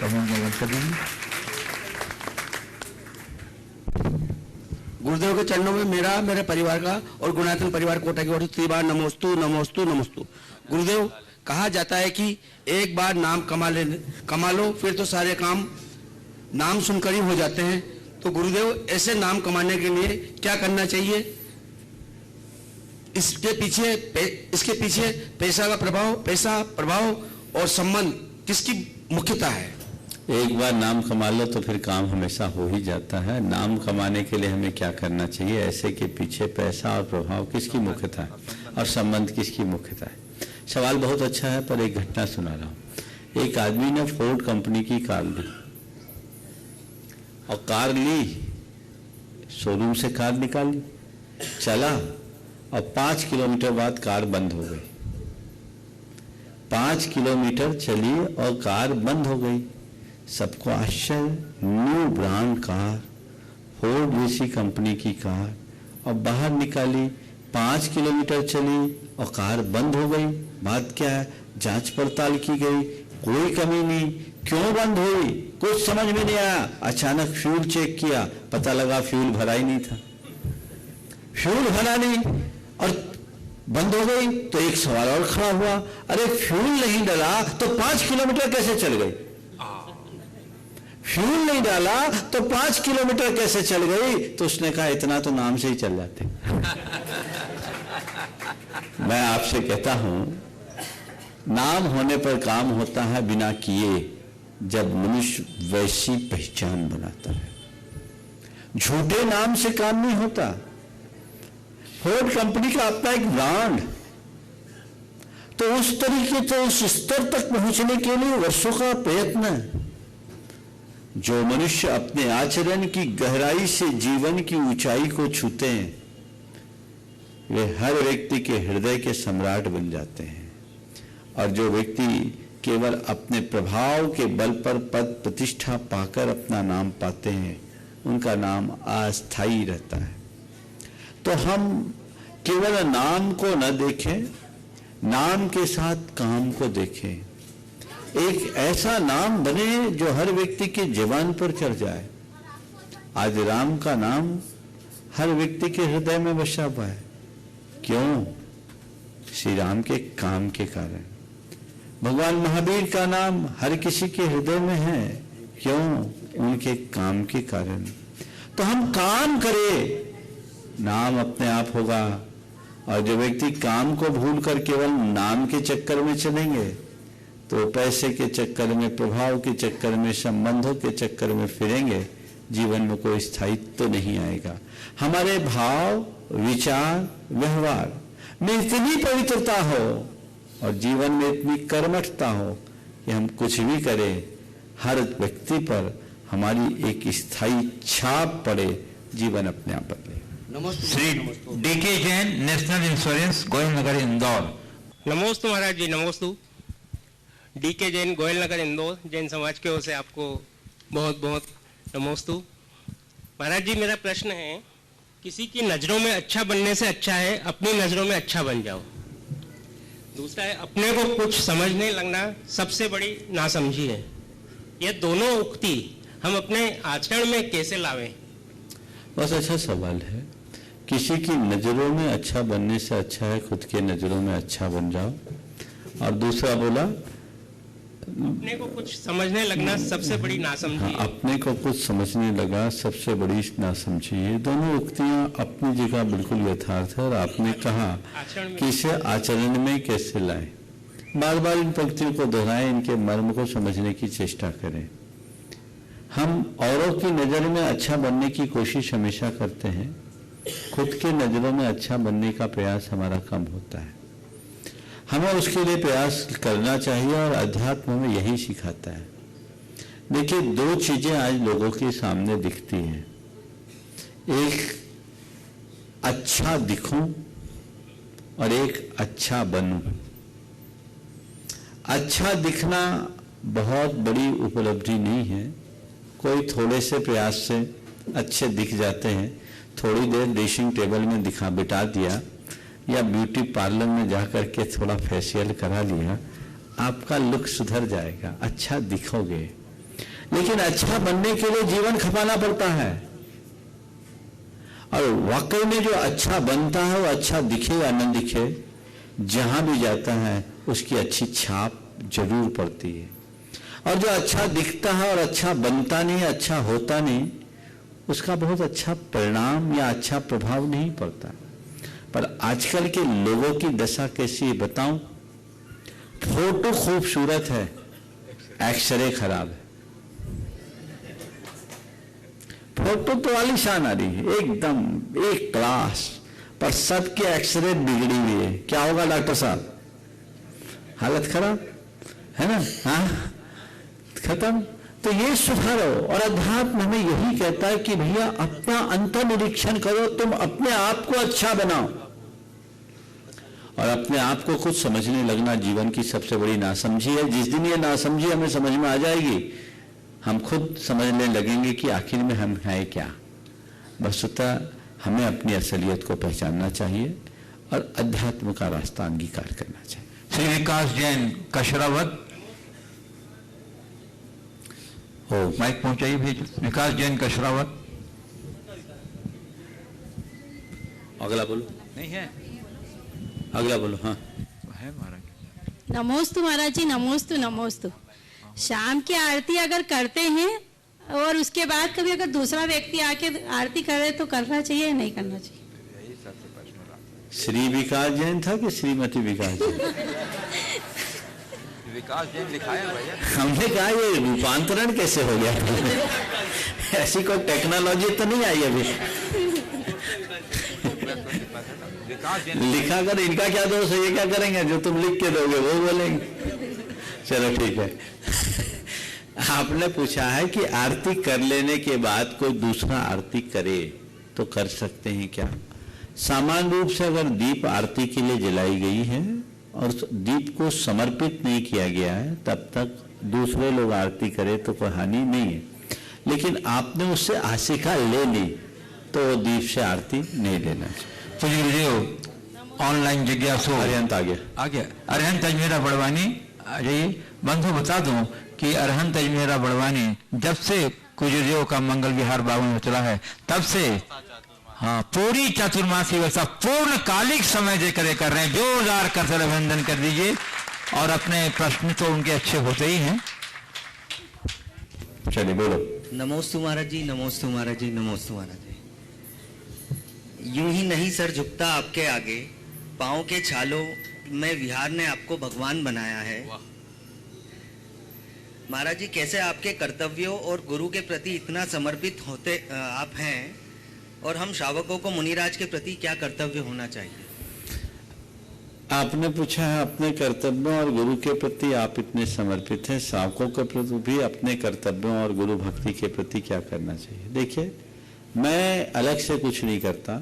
गुरुदेव के चरणों में मेरा, मेरे परिवार का और गुणायतन परिवार कोटा की ओर से त्रिबार नमोस्तु नमोस्तु नमोस्तु। गुरुदेव, कहा जाता है कि एक बार नाम कमा लो फिर तो सारे काम नाम सुनकर ही हो जाते हैं। तो गुरुदेव, ऐसे नाम कमाने के लिए क्या करना चाहिए? इसके पीछे पैसा प्रभाव और संबंध किसकी मुख्यता है? एक बार नाम कमा लो तो फिर काम हमेशा हो ही जाता है। नाम कमाने के लिए हमें क्या करना चाहिए? ऐसे के पीछे पैसा और प्रभाव किसकी मुख्यता है और संबंध किसकी मुख्यता है? सवाल बहुत अच्छा है, पर एक घटना सुना रहा हूं। एक आदमी ने फोर्ड कंपनी की कार ली और कार ली, शोरूम से कार निकाली, चला और 5 किलोमीटर बाद कार बंद हो गई। 5 किलोमीटर चली और कार बंद हो गई। सबको आश्चर्य, न्यू ब्रांड कार, फोर्ड जैसी कंपनी की कार, और बाहर निकाली, 5 किलोमीटर चली और कार बंद हो गई। बात क्या है? जांच पड़ताल की गई, कोई कमी नहीं। क्यों बंद हुई कुछ समझ में नहीं आया। अचानक फ्यूल चेक किया, पता लगा फ्यूल भरा ही नहीं था। फ्यूल भरा नहीं और बंद हो गई। तो एक सवाल और खड़ा हुआ, अरे फ्यूल नहीं डाला तो 5 किलोमीटर कैसे चल गई? फ्यूल नहीं डाला तो 5 किलोमीटर कैसे चल गई? तो उसने कहा इतना तो नाम से ही चल जाते। मैं आपसे कहता हूं, नाम होने पर काम होता है बिना किए, जब मनुष्य वैसी पहचान बनाता है। झूठे नाम से काम नहीं होता। फोर्ड कंपनी का अपना एक ब्रांड, तो उस तरीके से उस स्तर तक पहुंचने के लिए वर्षों का प्रयत्न है। जो मनुष्य अपने आचरण की गहराई से जीवन की ऊंचाई को छूते हैं, वे हर व्यक्ति के हृदय के सम्राट बन जाते हैं। और जो व्यक्ति केवल अपने प्रभाव के बल पर पद प्रतिष्ठा पाकर अपना नाम पाते हैं, उनका नाम अस्थायी रहता है। तो हम केवल नाम को न देखें, नाम के साथ काम को देखें। एक ऐसा नाम बने जो हर व्यक्ति के जीवन पर चढ़ जाए। आज राम का नाम हर व्यक्ति के हृदय में बसा हुआ है। क्यों? श्री राम के काम के कारण। भगवान महावीर का नाम हर किसी के हृदय में है। क्यों? उनके काम के कारण। तो हम काम करें, नाम अपने आप होगा। और जो व्यक्ति काम को भूलकर केवल नाम के चक्कर में चलेंगे, तो पैसे के चक्कर में, प्रभाव के चक्कर में, संबंधों के चक्कर में फिरेंगे, जीवन में कोई स्थायित्व तो नहीं आएगा। हमारे भाव, विचार, व्यवहार में इतनी पवित्रता हो और जीवन में इतनी कर्मठता हो कि हम कुछ भी करें, हर व्यक्ति पर हमारी एक स्थायी छाप पड़े, जीवन अपने आप बदले। Shri DK Jain, national insurance, Goyal Nagar, Indore. नमोस्तु महाराज जी, नमोस्तु। डीके जैन, गोयल नगर, इंदौर, जैन समाज की ओर से आपको बहुत बहुत नमोस्तु। महाराज जी, मेरा प्रश्न है, किसी की नज़रों में अच्छा बनने से अच्छा है अपनी नज़रों में अच्छा बन जाओ। दूसरा है, अपने को कुछ समझने लगना सबसे बड़ी नासमझी है। ये दोनों उक्ति हम अपने आचरण में कैसे लावें? बहुत अच्छा सवाल है। किसी की नज़रों में अच्छा बनने से अच्छा है खुद के नज़रों में अच्छा बन जाओ। और दूसरा बोला, अपने को कुछ समझने लगना सबसे बड़ी नासमझी है। अपने को कुछ समझने लगा सबसे बड़ी नासमझी। ये दोनों उक्तियां अपनी जगह बिल्कुल यथार्थ है और आपने कहा कि इसे आचरण में कैसे लाएं। बार बार इन पंक्तियों को दोहराएं, इनके मर्म को समझने की चेष्टा करें। हम औरों की नज़र में अच्छा बनने की कोशिश हमेशा करते हैं, खुद के नज़रों में अच्छा बनने का प्रयास हमारा कम होता है। हमें उसके लिए प्रयास करना चाहिए और अध्यात्म हमें यही सिखाता है। देखिए, दो चीजें आज लोगों के सामने दिखती हैं, एक अच्छा दिखूं और एक अच्छा बनूं। अच्छा दिखना बहुत बड़ी उपलब्धि नहीं है। कोई थोड़े से प्रयास से अच्छे दिख जाते हैं, थोड़ी देर ड्रेसिंग टेबल में बिठा दिया या ब्यूटी पार्लर में जाकर के थोड़ा फेशियल करा लिया, आपका लुक सुधर जाएगा, अच्छा दिखोगे। लेकिन अच्छा बनने के लिए जीवन खपाना पड़ता है, और वाकई में जो अच्छा बनता है वो अच्छा दिखे या न दिखे, जहां भी जाता है उसकी अच्छी छाप जरूर पड़ती है। और जो अच्छा दिखता है और अच्छा बनता नहीं, अच्छा होता नहीं, उसका बहुत अच्छा परिणाम या अच्छा प्रभाव नहीं पड़ता। पर आजकल के लोगों की दशा कैसी है बताऊं? फोटो खूबसूरत है, एक्सरे खराब है। फोटो तो आलीशान आ रही है, एकदम एक क्लास, पर सबके एक्सरे बिगड़ी हुई है। क्या होगा डॉक्टर साहब? हालत खराब है ना? हाँ, खत्म। तो ये सुधारो। और अध्यात्म हमें यही कहता है कि भैया अपना अंतर्निरीक्षण करो, तुम अपने आप को अच्छा बनाओ। और अपने आप को खुद समझने लगना जीवन की सबसे बड़ी नासमझी है। जिस दिन ये नासमझी हमें समझ में आ जाएगी, हम खुद समझने लगेंगे कि आखिर में हम हैं क्या। वस्तुतः हमें अपनी असलियत को पहचानना चाहिए और अध्यात्म का रास्ता अंगीकार करना चाहिए। श्री विकास जैन कशरावत, हो माइक पहुंचाइए भेज। विकास जैन कशरावत। अगला बोलो। नहीं है, अगला बोलो। हाँ है महाराज। नमोस्तु महाराज जी, नमोस्तु नमोस्तु। शाम की आरती अगर करते हैं और उसके बाद कभी अगर दूसरा व्यक्ति आके आरती करे तो करना चाहिए या नहीं करना चाहिए? श्री विकास जैन था कि श्रीमती विकास जैन? विकास जैन लिखा है भैया। हमने कहा ये रूपांतरण कैसे हो गया? ऐसी कोई टेक्नोलॉजी तो नहीं आई अभी। लिखा कर, इनका क्या दोष है? ये क्या करेंगे? जो तुम लिख के दोगे वो बोलेंगे। चलो ठीक है। आपने पूछा है कि आरती कर लेने के बाद कोई दूसरा आरती करे तो कर सकते हैं क्या? सामान्य रूप से अगर दीप आरती के लिए जलाई गई है और दीप को समर्पित नहीं किया गया है, तब तक दूसरे लोग आरती करे तो कोई हानि नहीं है। लेकिन आपने उससे आशिका ले ली तो वो दीप से आरती नहीं लेना चाहिए। तो गुरुदेव, ऑनलाइन जिज्ञासु अरिहंत आ गया। अरिहंत अजमेरा बड़वानी। अरे बंधु बता दूं कि अरिहंत अजमेरा बड़वानी जब से गुरुदेव का मंगल विहार बावन में चला है, तब से हाँ पूरी चतुर्मासी व्यवस्था पूर्णकालिक समय देकर कर रहे हैं। जोरदार करतल अभिनंदन कर दीजिए। और अपने प्रश्न तो उनके अच्छे होते ही हैं। चलिए बोलो। नमोस्तु महाराज जी, नमोस्तु महाराज जी, नमोस्तु महाराज जी। यूं ही नहीं सर झुकता आपके आगे, पाँव के छालों में विहार ने आपको भगवान बनाया है। महाराज जी, कैसे आपके कर्तव्यों और गुरु के प्रति इतना समर्पित होते आप हैं, और हम श्रावकों को मुनिराज के प्रति क्या कर्तव्य होना चाहिए? आपने पूछा है अपने कर्तव्यों और गुरु के प्रति आप इतने समर्पित हैं, श्रावकों के प्रति भी अपने कर्तव्यों और गुरु भक्ति के प्रति क्या करना चाहिए। देखिए, मैं अलग से कुछ नहीं करता।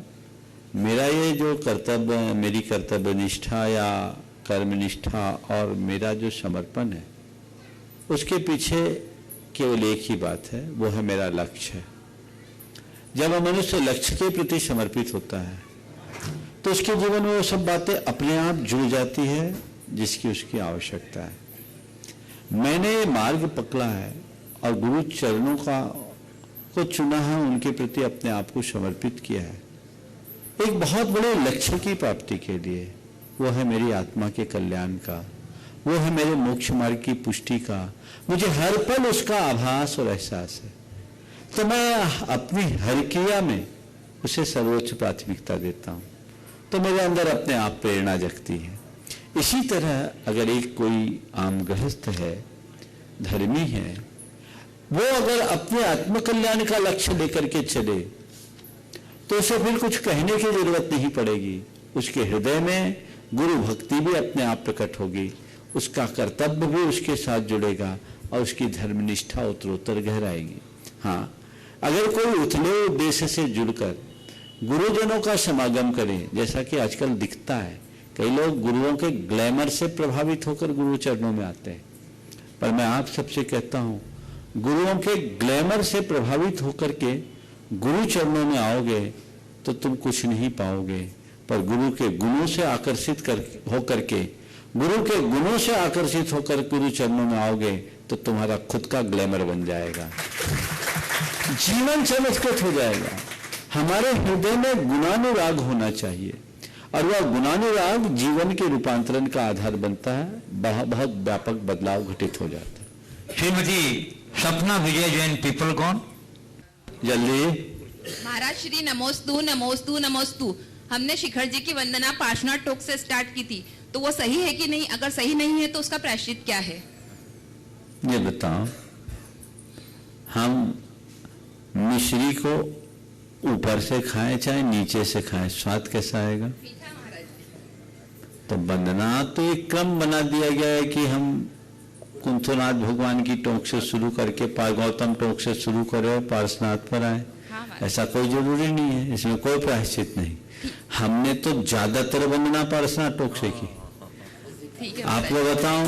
मेरा ये जो कर्तव्य, मेरी कर्तव्य निष्ठा या कर्म निष्ठा और मेरा जो समर्पण है, उसके पीछे केवल एक ही बात है, वो है मेरा लक्ष्य। जब मनुष्य लक्ष्य के प्रति समर्पित होता है तो उसके जीवन में वो सब बातें अपने आप जुड़ जाती है जिसकी उसकी आवश्यकता है। मैंने ये मार्ग पकड़ा है और गुरु चरणों को चुना है, उनके प्रति अपने आप को समर्पित किया है एक बहुत बड़े लक्ष्य की प्राप्ति के लिए। वो है मेरी आत्मा के कल्याण का, वो है मेरे मोक्ष मार्ग की पुष्टि का, मुझे हर पल उसका आभास और एहसास है, तो मैं अपनी हर क्रिया में उसे सर्वोच्च प्राथमिकता देता हूँ, तो मेरे अंदर अपने आप प्रेरणा जगती है। इसी तरह अगर एक कोई आम गृहस्थ है, धर्मी है, वो अगर अपने आत्मकल्याण का लक्ष्य लेकर के चले तो उसे फिर कुछ कहने की जरूरत नहीं पड़ेगी। उसके हृदय में गुरु भक्ति भी अपने आप प्रकट होगी, उसका कर्तव्य भी उसके साथ जुड़ेगा और उसकी धर्मनिष्ठा उत्तरोत्तर गहराएगी। हाँ, अगर कोई उथले उद्देश्य से जुड़कर गुरुजनों का समागम करे, जैसा कि आजकल दिखता है, कई लोग गुरुओं के ग्लैमर से प्रभावित होकर गुरु चरणों में आते हैं, पर मैं आप सबसे कहता हूं, गुरुओं के ग्लैमर से प्रभावित होकर के गुरु चरणों में आओगे तो तुम कुछ नहीं पाओगे, पर गुरु के गुणों से आकर्षित होकर के गुरु के गुणों से आकर्षित होकर गुरु चरणों में आओगे तो तुम्हारा खुद का ग्लैमर बन जाएगा, जीवन चमत्कृत हो जाएगा। हमारे हृदय में गुणानुराग होना चाहिए और वह गुणानुराग जीवन के रूपांतरण का आधार बनता है, बहुत व्यापक बदलाव घटित हो जाता है। श्रीमती सपना विजय जैन पीपल कौन? जल्दी। महाराज श्री नमोस्तु नमोस्तु नमोस्तु। हमने शिखर जी की वंदना पार्श्वनाथ टोक से स्टार्ट की थी, तो वो सही है कि नहीं? अगर सही नहीं है तो उसका प्रायश्चित क्या है? ये बताओ, हम मिश्री को ऊपर से खाएं चाहे नीचे से खाएं, स्वाद कैसा आएगा? तो वंदना तो एक क्रम बना दिया गया है कि हम कुंथुनाथ भगवान की टोक से शुरू करके गौतम टोक से शुरू करें, पार्श्वनाथ पर आए। ऐसा कोई जरूरी नहीं है, इसमें कोई प्रायश्चित नहीं। हमने तो ज्यादातर वंदना पार्श्वनाथ टोक से की। आप लोग बताओ,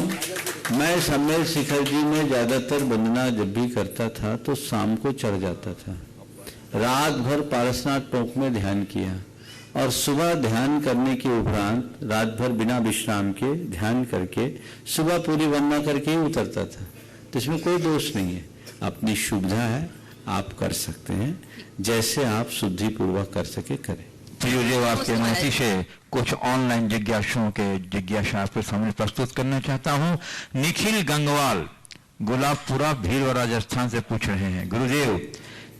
मैं सम्मेल शिखर जी में ज्यादातर वंदना जब भी करता था तो शाम को चढ़ जाता था, रात भर पारसनाथ टोक में ध्यान किया और सुबह ध्यान करने के उपरांत रात भर बिना विश्राम के ध्यान करके सुबह पूरी वंदना करके ही उतरता था। तो इसमें कोई दोष नहीं है, अपनी सुविधा है, आप कर सकते हैं, जैसे आप शुद्धि पूर्वक कर सके करें। प्रियोदेव, आपके अनुमति से कुछ ऑनलाइन जिज्ञासुओं के जिज्ञासा आपके सामने प्रस्तुत करना चाहता हूं। निखिल गंगवाल गुलाबपुरा भील राजस्थान से पूछ रहे हैं, गुरुदेव,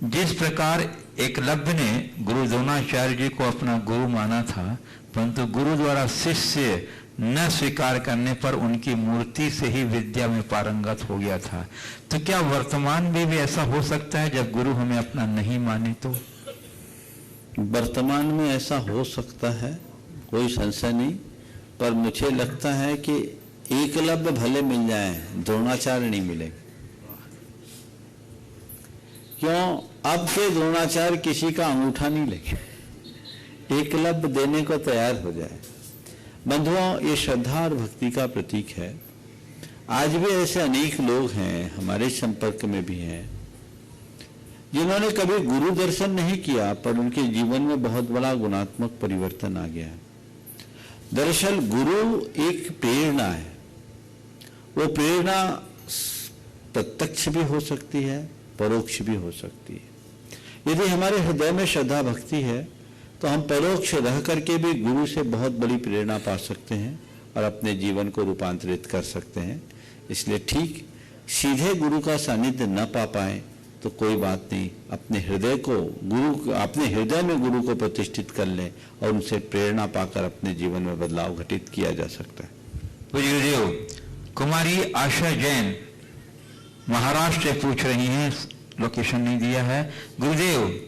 जिस प्रकार एकलव्य ने गुरु द्रोणाचार्य जी को अपना गुरु माना था, परंतु गुरु द्वारा शिष्य न स्वीकार करने पर उनकी मूर्ति से ही विद्या में पारंगत हो गया था, तो क्या वर्तमान में भी ऐसा हो सकता है जब गुरु हमें अपना नहीं माने? तो वर्तमान में ऐसा हो सकता है, कोई संशय नहीं, पर मुझे लगता है कि एकलव्य भले मिल जाए, द्रोणाचार्य नहीं मिलेगा। क्यों? अब के द्रोणाचार्य किसी का अंगूठा नहीं लेंगे, एकलव्य देने को तैयार हो जाए। बंधुओं, ये श्रद्धा और भक्ति का प्रतीक है। आज भी ऐसे अनेक लोग हैं, हमारे संपर्क में भी हैं, जिन्होंने कभी गुरु दर्शन नहीं किया, पर उनके जीवन में बहुत बड़ा गुणात्मक परिवर्तन आ गया। दरअसल गुरु एक प्रेरणा है, वो प्रेरणा प्रत्यक्ष भी हो सकती है, परोक्ष भी हो सकती है। यदि हमारे हृदय में श्रद्धा भक्ति है तो हम परोक्ष रह करके भी गुरु से बहुत बड़ी प्रेरणा पा सकते हैं और अपने जीवन को रूपांतरित कर सकते हैं। इसलिए ठीक सीधे गुरु का सानिध्य न पा पाए तो कोई बात नहीं, अपने हृदय में गुरु को प्रतिष्ठित कर लें और उनसे प्रेरणा पाकर अपने जीवन में बदलाव घटित किया जा सकता है। गुरुदेव, कुमारी आशा जैन महाराष्ट्र से पूछ रही हैं, लोकेशन नहीं दिया है। गुरुदेव,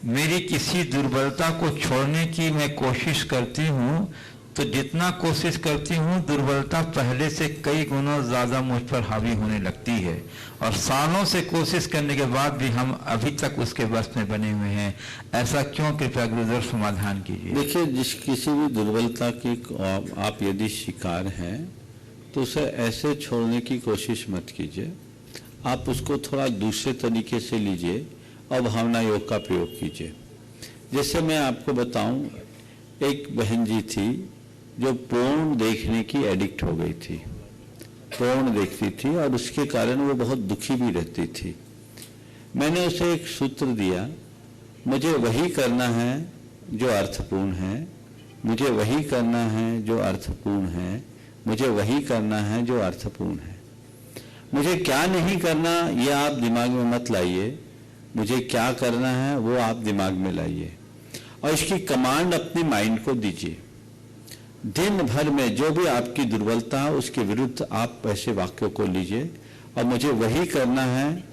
मेरी किसी दुर्बलता को छोड़ने की मैं कोशिश करती हूँ, तो जितना कोशिश करती हूँ दुर्बलता पहले से कई गुना ज्यादा मुझ पर हावी होने लगती है, और सालों से कोशिश करने के बाद भी हम अभी तक उसके बस में बने हुए हैं। ऐसा क्यों? कृपया गुरुदेव समाधान कीजिए। देखिए, किसी भी दुर्बलता की आप यदि शिकार हैं तो उसे ऐसे छोड़ने की कोशिश मत कीजिए, आप उसको थोड़ा दूसरे तरीके से लीजिए और भावना योग का प्रयोग कीजिए। जैसे मैं आपको बताऊं, एक बहन जी थी जो पोर्न देखने की एडिक्ट हो गई थी, पोर्न देखती थी और उसके कारण वो बहुत दुखी भी रहती थी। मैंने उसे एक सूत्र दिया, मुझे वही करना है जो अर्थपूर्ण है, मुझे वही करना है जो अर्थपूर्ण है, मुझे वही करना है जो अर्थपूर्ण है। मुझे क्या नहीं करना ये आप दिमाग में मत लाइए, मुझे क्या करना है वो आप दिमाग में लाइए और इसकी कमांड अपने माइंड को दीजिए। दिन भर में जो भी आपकी दुर्बलता है उसके विरुद्ध आप ऐसे वाक्यों को लीजिए और मुझे वही करना है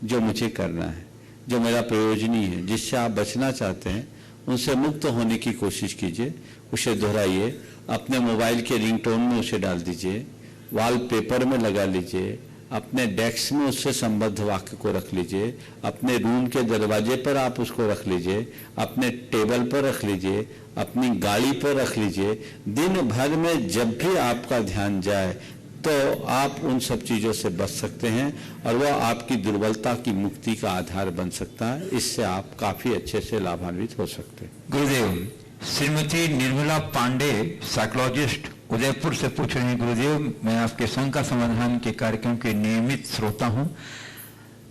जो मुझे करना है, जो मेरा प्रयोजनीय है, जिससे आप बचना चाहते हैं उनसे मुक्त होने की कोशिश कीजिए। उसे दोहराइए, अपने मोबाइल के रिंगटोन में उसे डाल दीजिए, वॉलपेपर में लगा लीजिए, अपने डेस्क में उससे संबद्ध वाक्य को रख लीजिए, अपने रूम के दरवाजे पर आप उसको रख लीजिए, अपने टेबल पर रख लीजिए, अपनी गाड़ी पर रख लीजिए। दिन भर में जब भी आपका ध्यान जाए तो आप उन सब चीज़ों से बच सकते हैं और वह आपकी दुर्बलता की मुक्ति का आधार बन सकता है। इससे आप काफ़ी अच्छे से लाभान्वित हो सकते हैं। गुरुदेव, श्रीमती निर्मला पांडे साइकोलॉजिस्ट उदयपुर से पूछ रहे हैं, गुरुदेव मैं आपके शंका समाधान के कार्यक्रम के नियमित श्रोता हूं।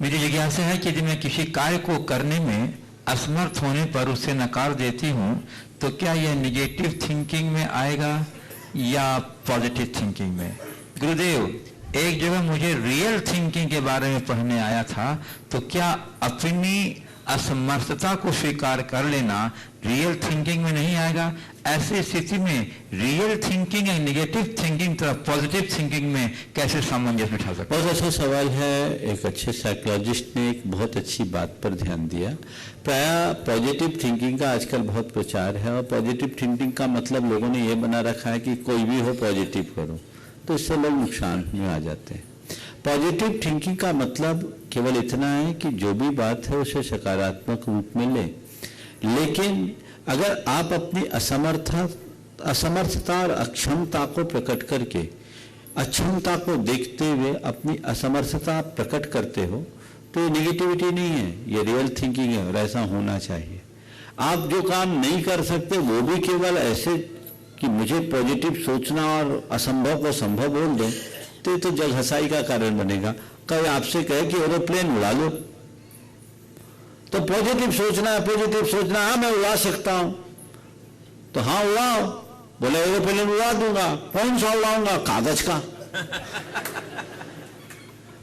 मेरी जिज्ञासा है कि यदि मैं किसी कार्य को करने में असमर्थ होने पर उसे नकार देती हूं तो क्या यह निगेटिव थिंकिंग में आएगा या पॉजिटिव थिंकिंग में? गुरुदेव, एक जगह मुझे रियल थिंकिंग के बारे में पढ़ने आया था, तो क्या अपनी असमर्थता को स्वीकार कर लेना रियल थिंकिंग में नहीं आएगा? ऐसी स्थिति में रियल थिंकिंग या नेगेटिव थिंकिंग तथा पॉजिटिव थिंकिंग में कैसे सामंजस्य बिठा सकते? बहुत अच्छा सवाल है। एक अच्छे साइकोलॉजिस्ट ने एक बहुत अच्छी बात पर ध्यान दिया। प्रायः पॉजिटिव थिंकिंग का आजकल बहुत प्रचार है और पॉजिटिव थिंकिंग का मतलब लोगों ने ये बना रखा है कि कोई भी हो पॉजिटिव करो, तो इससे लोग नुकसान में आ जाते हैं। पॉजिटिव थिंकिंग का मतलब केवल इतना है कि जो भी बात है उसे सकारात्मक रूप में लें, लेकिन अगर आप अपनी असमर्थता और अक्षमता को प्रकट करके अक्षमता को देखते हुए अपनी असमर्थता प्रकट करते हो तो ये नेगेटिविटी नहीं है, ये रियल थिंकिंग है और ऐसा होना चाहिए। आप जो काम नहीं कर सकते वो भी केवल ऐसे कि मुझे पॉजिटिव सोचना और असंभव को संभव बोल दें तो ये तो जग हंसाई का कारण बनेगा। कभी आपसे कहे कि एरोप्लेन उड़ा लो तो पॉजिटिव सोचना है, पॉजिटिव सोचना, हाँ मैं उड़ा सकता हूं, तो हाँ उड़ाओ। बोले एरोप्लेन उड़ा दूंगा, कौन सा उड़ाऊंगा? कागज का।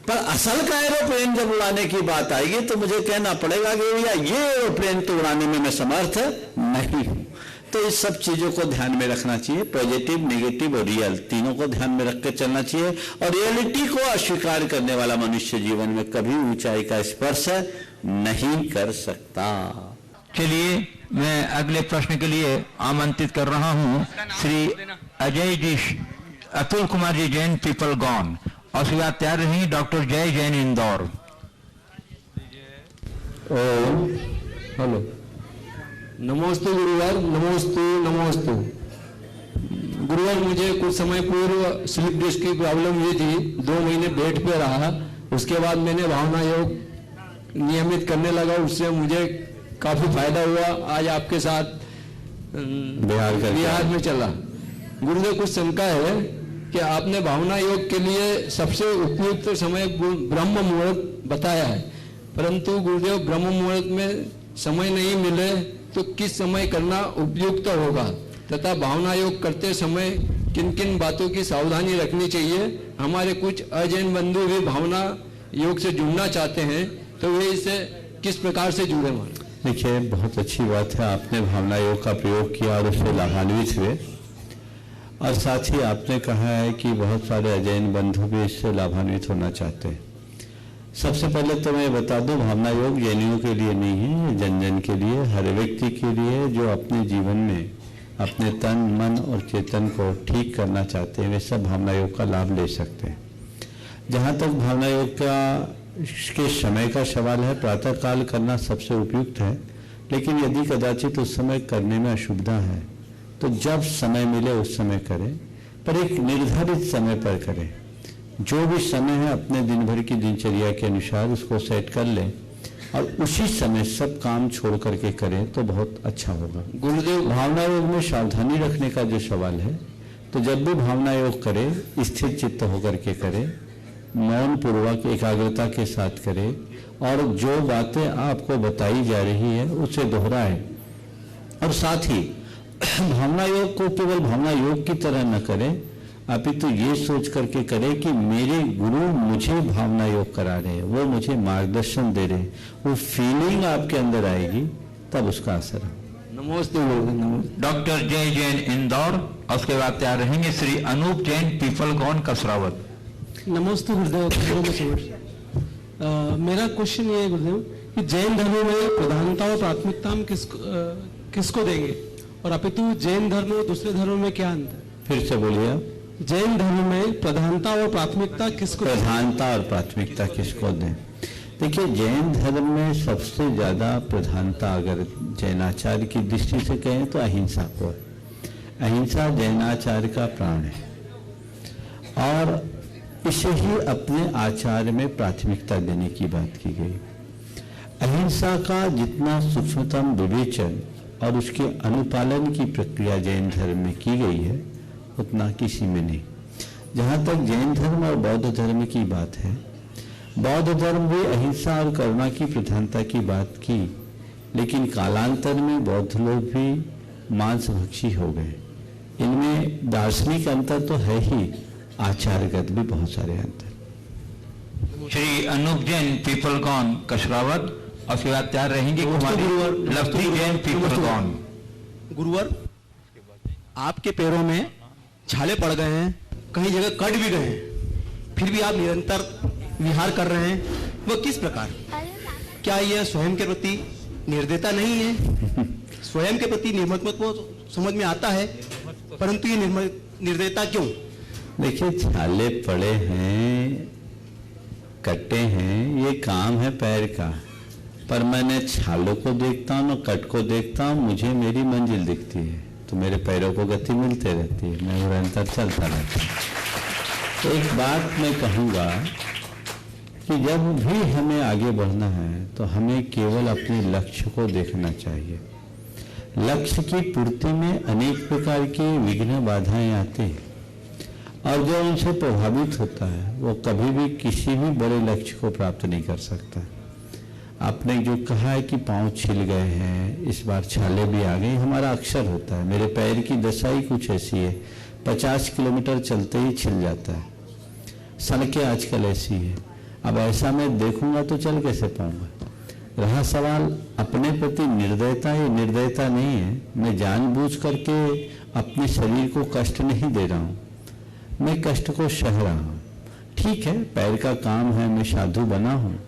पर असल का एरोप्लेन जब उड़ाने की बात आएगी तो मुझे कहना पड़ेगा कि भैया ये एरोप्लेन तो उड़ाने में मैं समर्थ नहीं हूं। तो इस सब चीजों को ध्यान में रखना चाहिए। पॉजिटिव, नेगेटिव और रियल तीनों को ध्यान में रख कर चलना चाहिए और रियलिटी को अस्वीकार करने वाला मनुष्य जीवन में कभी ऊंचाई का स्पर्श नहीं कर सकता। चलिए मैं अगले प्रश्न के लिए आमंत्रित कर रहा हूं श्री अजय जी, अतुल कुमार जी जैन, पीपल गॉन, और उसके बाद तैयार रही डॉक्टर जय जैन, इंदौर। हेलो, नमोस्तु गुरुवार, नमोस्तु नमोस्तु। गुरुवार, मुझे कुछ समय पूर्व स्लिप डिस्क की प्रॉब्लम हुई थी, 2 महीने बेड पे रहा। उसके बाद मैंने भावना योग नियमित करने लगा, उससे मुझे काफी फायदा हुआ। आज आपके साथ बिहार में चला। गुरुदेव, कुछ शंका है कि आपने भावना योग के लिए सबसे उपयुक्त समय ब्रह्म मुहूर्त बताया है, परंतु गुरुदेव ब्रह्म मुहूर्त में समय नहीं मिले तो किस समय करना उपयुक्त होगा तथा भावना योग करते समय किन किन बातों की सावधानी रखनी चाहिए? हमारे कुछ अजैन बंधु भी भावना योग से जुड़ना चाहते हैं, तो वे इससे किस प्रकार से जुड़े? देखिए, बहुत अच्छी बात है, आपने भावना योग का प्रयोग किया और उससे लाभान्वित हुए, और साथ ही आपने कहा है कि बहुत सारे अजैन बंधु भी इससे लाभान्वित होना चाहते हैं। सबसे पहले तो मैं बता दूं, भावना योग जैनियों के लिए नहीं है, जन जन के लिए, हर व्यक्ति के लिए जो अपने जीवन में अपने तन, मन और चेतन को ठीक करना चाहते हैं, वे सब भावना योग का लाभ ले सकते हैं। जहाँ तक भावना योग के समय का सवाल है, प्रातःकाल करना सबसे उपयुक्त है, लेकिन यदि कदाचित उस समय करने में असुविधा है तो जब समय मिले उस समय करें, पर एक निर्धारित समय पर करें। जो भी समय है अपने दिन भर की दिनचर्या के अनुसार उसको सेट कर लें और उसी समय सब काम छोड़ करके करें तो बहुत अच्छा होगा। गुरुदेव, भावना योग में सावधानी रखने का जो सवाल है, तो जब भी भावना योग करें स्थिर चित्त होकर के करें, मौन पूर्वक एकाग्रता के साथ करें और जो बातें आपको बताई जा रही है उसे दोहराएं। और साथ ही भावना योग को केवल भावना योग की तरह न करें, अपितु ये सोच करके करे कि मेरे गुरु मुझे भावना योग करा रहे हैं, वो मुझे मार्गदर्शन दे रहे हैं, वो फीलिंग आपके अंदर आएगी तब उसका असर है। नमस्ते डॉक्टर जय जैन इंदौर, और उसके बाद तैयार रहेंगे श्री अनूप जैन पीपलगॉन कसरावत। नमस्ते गुरुदेव। मेरा क्वेश्चन ये है गुरुदेव कि जैन धर्म में प्रधानता और प्राथमिकता हम किसको देंगे, और अपितु जैन धर्म और दूसरे धर्म में क्या अंतर? फिर से बोलिए आप। जैन धर्म में प्रधानता और प्राथमिकता किसको? प्रधानता और प्राथमिकता किसको दें? देखिए, जैन धर्म में सबसे ज्यादा प्रधानता अगर जैनाचार्य की दृष्टि से कहें तो अहिंसा को है। अहिंसा जैनाचार्य का प्राण है और इसे ही अपने आचार्य में प्राथमिकता देने की बात की गई। अहिंसा का जितना सूक्ष्मतम विवेचन और उसके अनुपालन की प्रक्रिया जैन धर्म में की गई है उतना किसी में नहीं। जहाँ तक जैन धर्म और बौद्ध धर्म की बात है, बौद्ध धर्म भी अहिंसा और करुणा की प्रधानता की बात की, लेकिन कालांतर में बौद्ध लोग भी मांसभक्षी हो गए। इनमें दार्शनिक अंतर तो है ही, आचारगत भी बहुत सारे अंतर। श्री अनूप जैन पीपलगॉन कसरावत, और फिर आप तैयार रहेंगे कुमारी लवती जैन पीपलगॉन। गुरुवर, आपके पैरों में छाले पड़ गए हैं, कहीं जगह कट भी गए हैं, फिर भी आप निरंतर विहार कर रहे हैं, वह किस प्रकार? क्या यह स्वयं के प्रति निर्दयता नहीं है? स्वयं के प्रति निर्ममत्व समझ में आता है, परंतु ये निर्दयता क्यों? देखिए, छाले पड़े हैं, कटे हैं, ये काम है पैर का, पर मैंने छालों को देखता हूँ, कट को देखता हूँ, मुझे मेरी मंजिल दिखती है, तो मेरे पैरों को गति मिलते रहती है, मैं निरंतर चलता रहता हूँ। एक बात मैं कहूँगा कि जब भी हमें आगे बढ़ना है तो हमें केवल अपने लक्ष्य को देखना चाहिए। लक्ष्य की पूर्ति में अनेक प्रकार की विघ्न बाधाएं आती हैं और जो उनसे प्रभावित होता है वो कभी भी किसी भी बड़े लक्ष्य को प्राप्त नहीं कर सकता। आपने जो कहा है कि पांव छिल गए हैं, इस बार छाले भी आ गई, हमारा अक्सर होता है। मेरे पैर की दशा ही कुछ ऐसी है, 50 किलोमीटर चलते ही छिल जाता है। सड़कें आजकल ऐसी है, अब ऐसा मैं देखूंगा तो चल कैसे पाऊंगा? रहा सवाल अपने प्रति निर्दयता, ये निर्दयता नहीं है। मैं जानबूझ करके अपने शरीर को कष्ट नहीं दे रहा हूँ, मैं कष्ट को सह रहा हूँ। ठीक है, पैर का काम है, मैं साधु बना हूँ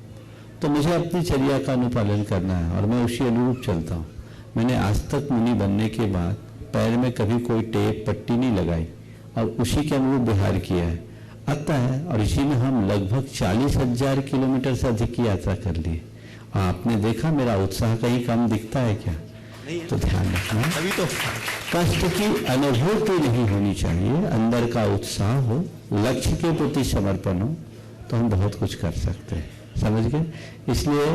तो मुझे अपनी चर्या का अनुपालन करना है और मैं उसी अनुरूप चलता हूँ। मैंने आज तक मुनि बनने के बाद पैर में कभी कोई टेप पट्टी नहीं लगाई और उसी के अनुरूप विहार किया है, आता है। और इसी में हम लगभग 40,000 किलोमीटर से अधिक की यात्रा कर ली। आपने देखा मेरा उत्साह कहीं कम दिखता है क्या? तो ध्यान रखना, अभी तो कष्ट की अनुभूति नहीं होनी चाहिए, अंदर का उत्साह हो, लक्ष्य के प्रति समर्पण हो, तो हम बहुत कुछ कर सकते हैं। समझ गए? इसलिए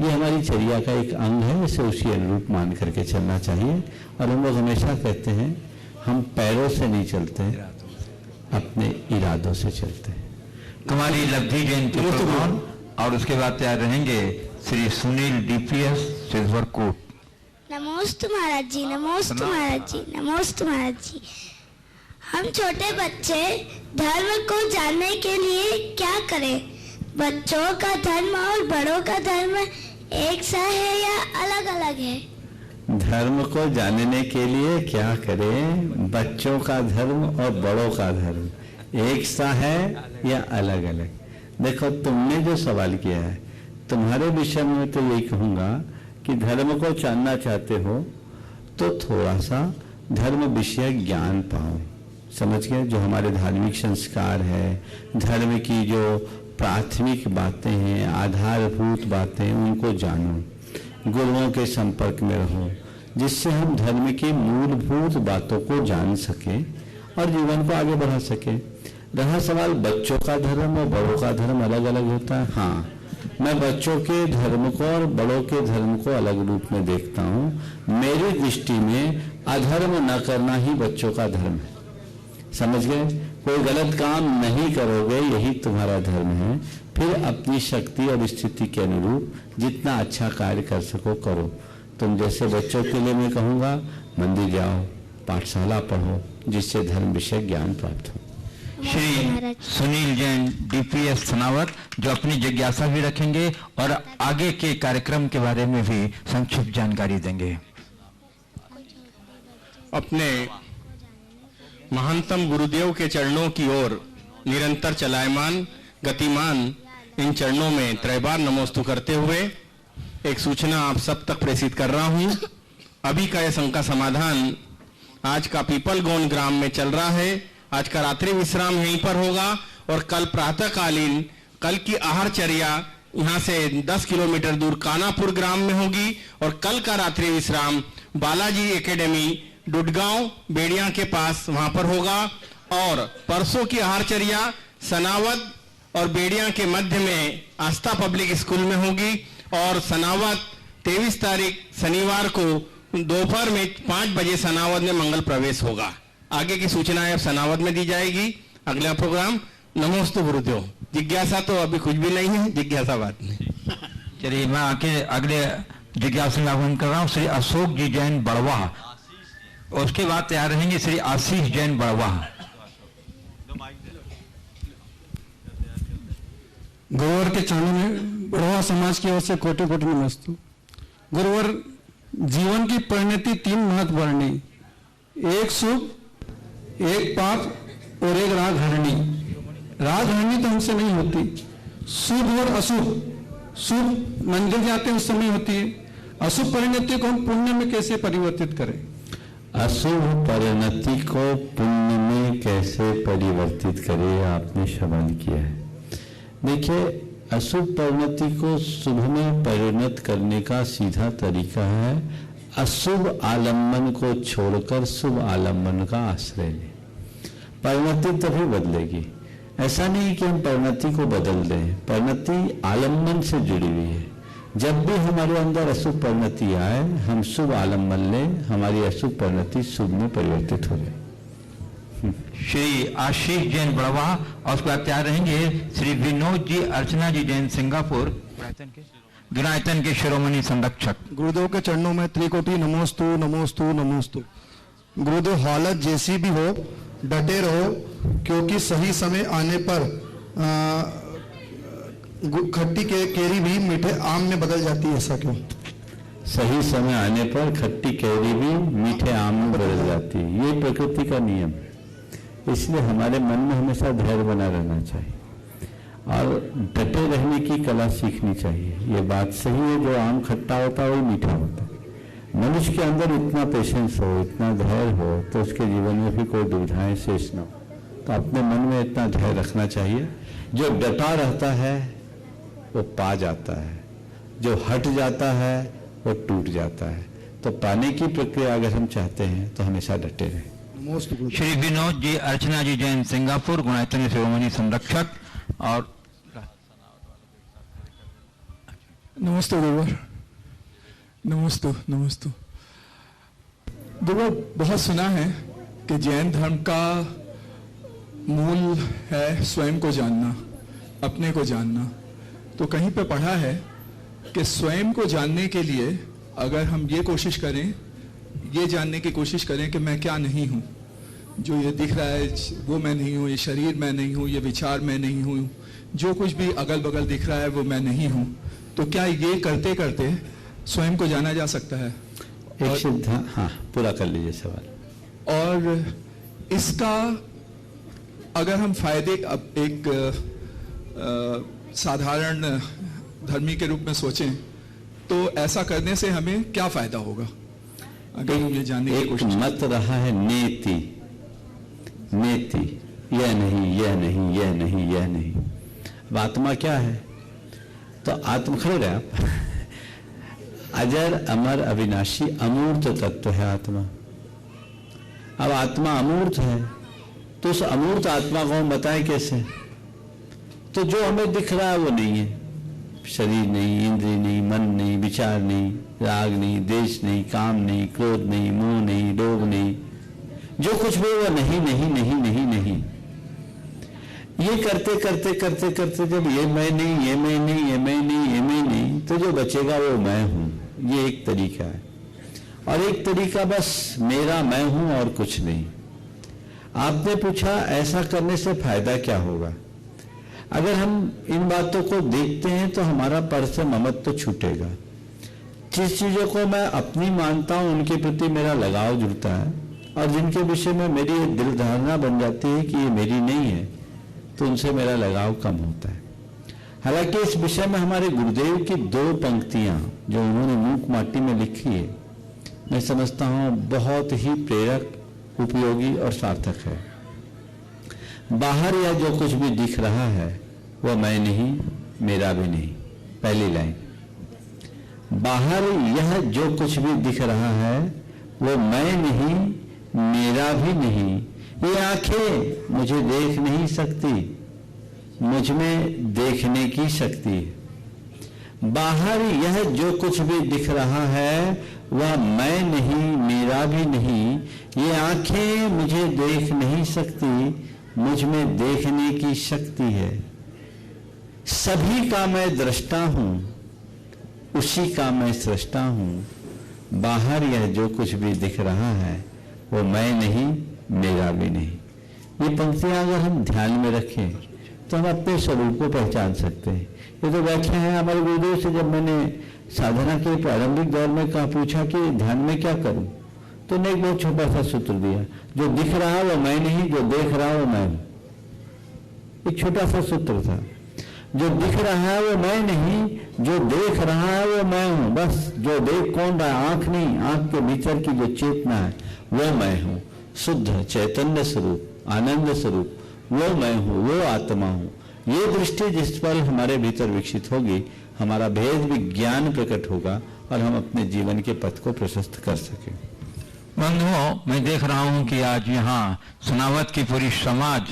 ये हमारी चर्या का एक अंग है, इसे उसी अनुरूप मान करके चलना चाहिए। और हम लोग हमेशा कहते हैं हम पैरों से नहीं चलते, अपने इरादों से चलते हैं। कुमारी लब्धि जैन पीपलगॉन, और उसके बाद तैयार रहेंगे श्री सुनील डीपीएस सिल्वरकोट। नमोस्तु महाराज जी, नमोस्तु महाराज जी, नमोस्तु महाराज जी। हम छोटे बच्चे धर्म को जानने के लिए क्या करें? बच्चों का धर्म और बड़ों का धर्म एक सा है या अलग अलग है? धर्म को जानने के लिए क्या करें? बच्चों का धर्म और बड़ों का धर्म एक सा है या अलग अलग? देखो, तुमने जो सवाल किया है, तुम्हारे विषय में तो यही कहूँगा कि धर्म को जानना चाहते हो तो थोड़ा सा धर्म विषय ज्ञान पाओ। समझ गए? जो हमारे धार्मिक संस्कार है, धर्म की जो प्राथमिक बातें हैं, आधारभूत बातें, उनको जानो, गुरुओं के संपर्क में रहो, जिससे हम धर्म की मूलभूत बातों को जान सके और जीवन को आगे बढ़ा सके। रहा सवाल बच्चों का धर्म और बड़ों का धर्म अलग अलग होता है, हाँ, मैं बच्चों के धर्म को और बड़ों के धर्म को अलग रूप में देखता हूँ। मेरी दृष्टि में अधर्म न करना ही बच्चों का धर्म है। समझ गए? कोई गलत काम नहीं करोगे, यही तुम्हारा धर्म है। फिर अपनी शक्ति और स्थिति के अनुरूप जितना अच्छा कार्य कर सको करो। तुम जैसे बच्चों के लिए मैं कहूँगा मंदिर जाओ, पाठशाला पढ़ो, जिससे धर्म विषय ज्ञान प्राप्त हो। श्री सुनील जैन डीपीएस सनावत, जो अपनी जिज्ञासा भी रखेंगे और आगे के कार्यक्रम के बारे में भी संक्षिप्त जानकारी देंगे। अपने महानतम गुरुदेव के चरणों की ओर निरंतर चलायमान गतिमान इन चरणों में त्रैबार नमोस्तु करते हुए एक सूचना आप सब तक प्रेषित कर रहा हूं। अभी का यह शंका समाधान आज का पीपलगोन ग्राम में चल रहा है। आज का रात्रि विश्राम यहीं पर होगा और कल प्रातःकालीन कल की आहारचर्या यहाँ से 10 किलोमीटर दूर कानापुर ग्राम में होगी और कल का रात्रि विश्राम बालाजी एकेडमी डुडगांव बेड़िया के पास वहां पर होगा और परसों की आहारचर्या सनावद और बेड़िया के मध्य में आस्था पब्लिक स्कूल में होगी और सनावद 23 तारीख शनिवार को दोपहर में 5 बजे सनावद में मंगल प्रवेश होगा। आगे की सूचनाएं अब सनावद में दी जाएगी। अगला प्रोग्राम नमोस्तु गुरुदेव। जिज्ञासा तो अभी कुछ भी नहीं है, जिज्ञासा बात नहीं। चलिए मैं आके अगले जिज्ञासा में आह्वान कर रहा हूँ श्री अशोक जी जैन बड़वा, और उसके बाद तैयार रहेंगे श्री आशीष जैन बड़वा। गुरुवर के चरणों में बड़वा समाज की ओर से कोटि कोटि नमस्तु। गुरुवर, जीवन की परिणति 3 महत्वपूर्ण, एक शुभ, एक पाप और एक रागहरणी। रागहरणी तो हमसे नहीं होती, शुभ और अशुभ। शुभ मंदिर जाते हैं उस समय होती है, अशुभ परिणति को हम पुण्य में कैसे परिवर्तित करें? अशुभ परिणति को पुण्य में कैसे परिवर्तित करें, आपने सवाल किया है। देखिए, अशुभ परिणति को शुभ में परिणत करने का सीधा तरीका है अशुभ आलम्बन को छोड़कर शुभ आलम्बन का आश्रय लें। परिणति तभी बदलेगी। ऐसा नहीं कि हम परिणति को बदल दें, परिणति आलम्बन से जुड़ी हुई है। जब भी हमारे अंदर अशुभ परिणति आए, हम शुभ आलम्बन लें, हमारी अशुभ परिणति शुभ में परिवर्तित हो जाए। श्री आशीष जैन बड़वा और उसके बाद तैयार रहेंगे श्री विनोद जी अर्चना जी जैन सिंगापुर, गुणायतन के शिरोमणि संरक्षक। गुरुदेव के चरणों में त्रिकोटि नमोस्तु नमोस्तु नमोस्तु। गुरुदेव, हालत जैसी भी हो डटे रहो, क्योंकि सही समय आने पर खट्टी केरी भी मीठे आम में बदल जाती है। ऐसा क्यों? सही समय आने पर खट्टी कैरी भी मीठे आम में बदल जाती है, ये प्रकृति का नियम है। इसलिए हमारे मन में हमेशा धैर्य बना रहना चाहिए और डटे रहने की कला सीखनी चाहिए। ये बात सही है, जो आम खट्टा होता है वही मीठा होता है। मनुष्य के अंदर इतना पेशेंस हो, इतना धैर्य हो, तो उसके जीवन में भी कोई दुविधाएं शेष न हो। तो अपने मन में इतना धैर्य रखना चाहिए। जो डटा रहता है वो पा जाता है, जो हट जाता है वो टूट जाता है। तो पाने की प्रक्रिया अगर हम चाहते हैं तो हमेशा डटे रहें। श्री विनोद जी अर्चना जी जैन सिंगापुर, गुणायतन शिरोमणि संरक्षक। और नमस्ते गुरुवर, नमस्ते नमस्ते। गुरुवर, बहुत सुना है कि जैन धर्म का मूल है स्वयं को जानना, अपने को जानना। तो कहीं पे पढ़ा है कि स्वयं को जानने के लिए अगर हम ये कोशिश करें, ये जानने की कोशिश करें कि मैं क्या नहीं हूँ, जो ये दिख रहा है वो मैं नहीं हूँ, ये शरीर मैं नहीं हूँ, ये विचार मैं नहीं हूँ, जो कुछ भी अगल बगल दिख रहा है वो मैं नहीं हूँ, तो क्या ये करते करते स्वयं को जाना जा सकता है? एक सिद्धांत, हाँ पूरा कर लीजिए सवाल। और इसका अगर हम फायदे एक साधारण धर्मी के रूप में सोचें तो ऐसा करने से हमें क्या फायदा होगा? अगर हम ये जानने की कोशिश मत रहा है नेति नेति, यह नहीं यह नहीं यह नहीं यह नहीं। अब आत्मा क्या है? तो आत्मा खड़े रहे आप अजर अमर अविनाशी अमूर्त तत्व है आत्मा। अब आत्मा अमूर्त है तो उस अमूर्त आत्मा को हम बताएं कैसे? तो जो हमें दिख रहा है वो नहीं है, शरीर नहीं, इंद्रिय नहीं, मन नहीं, विचार नहीं, राग नहीं, देश नहीं, काम नहीं, क्रोध नहीं, मोह नहीं, लोभ नहीं, जो कुछ भी वो नहीं नहीं नहीं नहीं नहीं। ये करते करते करते करते जब ये मैं नहीं, ये मैं नहीं, ये मैं नहीं, ये मैं नहीं, तो जो बचेगा वो मैं हूं। ये एक तरीका है। और एक तरीका बस मेरा मैं हूं और कुछ नहीं। आपने पूछा ऐसा करने से फायदा क्या होगा। अगर हम इन बातों को देखते हैं तो हमारा पर से ममत्व तो छूटेगा। जिस चीजों को मैं अपनी मानता हूं उनके प्रति मेरा लगाव जुड़ता है, और जिनके विषय में मेरी दिल धारणा बन जाती है कि ये मेरी नहीं है, तो उनसे मेरा लगाव कम होता है। हालांकि इस विषय में हमारे गुरुदेव की 2 पंक्तियां जो उन्होंने मूक माटी में लिखी है, मैं समझता हूं बहुत ही प्रेरक, उपयोगी और सार्थक है। बाहर या जो कुछ भी दिख रहा है वह मैं नहीं, मेरा भी नहीं। पहली लाइन, बाहर यह जो कुछ भी दिख रहा है वो मैं नहीं, मेरा भी नहीं। ये आंखें मुझे देख नहीं सकती, मुझ में देखने की शक्ति है। बाहर यह जो कुछ भी दिख रहा है वह मैं नहीं, मेरा भी नहीं। ये आंखें मुझे देख नहीं सकती, मुझ में देखने की शक्ति है। सभी का मैं दृष्टा हूं, उसी का मैं सृष्टा हूं। बाहर यह जो कुछ भी दिख रहा है वो मैं नहीं, मेरा भी नहीं। ये पंक्तियां अगर हम ध्यान में रखें तो हम अपने स्वरूप को पहचान सकते हैं। ये तो व्याख्या है हमारे गुरुदेव से। जब मैंने साधना के प्रारंभिक दौर में कहा, पूछा कि ध्यान में क्या करूं, तो उन्हें एक बहुत छोटा सा सूत्र दिया, जो दिख रहा है वो मैं नहीं, जो देख रहा है वो मैं हूं। एक छोटा सा सूत्र था, जो दिख रहा है वो मैं नहीं, जो देख रहा है वो मैं हूं। बस जो देख कौन रहा है, आंख नहीं, आंख के भीतर की जो चेतना है वो मैं हूं। शुद्ध चैतन्य स्वरूप, आनंद स्वरूप, वो मैं हूं, वो आत्मा हूं। ये दृष्टि जिस पर हमारे भीतर विकसित होगी, हमारा भेद विज्ञान प्रकट होगा और हम अपने जीवन के पथ को प्रशस्त कर सकें। बंधुओं, मैं देख रहा हूं कि आज यहाँ सोनावत की पूरी समाज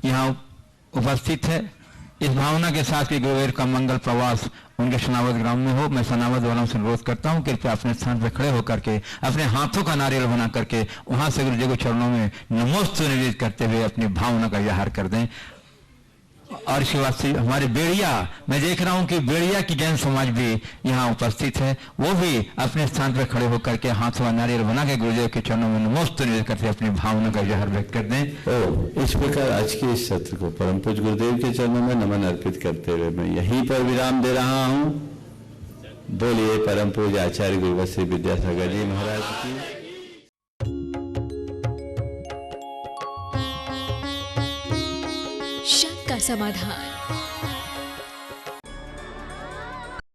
यहाँ उपस्थित है। इस भावना के साथ कि गुरुदेव का मंगल प्रवास उनके सोनावत ग्राम में हो। मैं सोनावत वालों से अनुरोध करता हूं कृपया अपने स्थान पर खड़े होकर के अपने हाथों का नारियल बना करके वहां से गुरुजी को चरणों में नमोस्तु निवेदित करते हुए अपनी भावना का इजहार कर दें। और इसके बाद से हमारे बेड़िया, मैं देख रहा हूं कि बेड़िया की जैन समाज भी यहाँ उपस्थित है, वो भी अपने स्थान पर खड़े होकर के हाथों का नारियल बना के गुरुदेव के चरणों में नमोस्तु निवेदित करते अपनी भावना का इजहार व्यक्त कर दें। इस प्रकार आज के इस सत्र को परम पूज्य गुरुदेव के चरणों में नमन अर्पित करते हुए मैं यहीं पर विराम दे रहा हूं। बोलिए परम पूज्य आचार्य गुरुवर श्री विद्यासागर जी महाराज की। शक का समाधान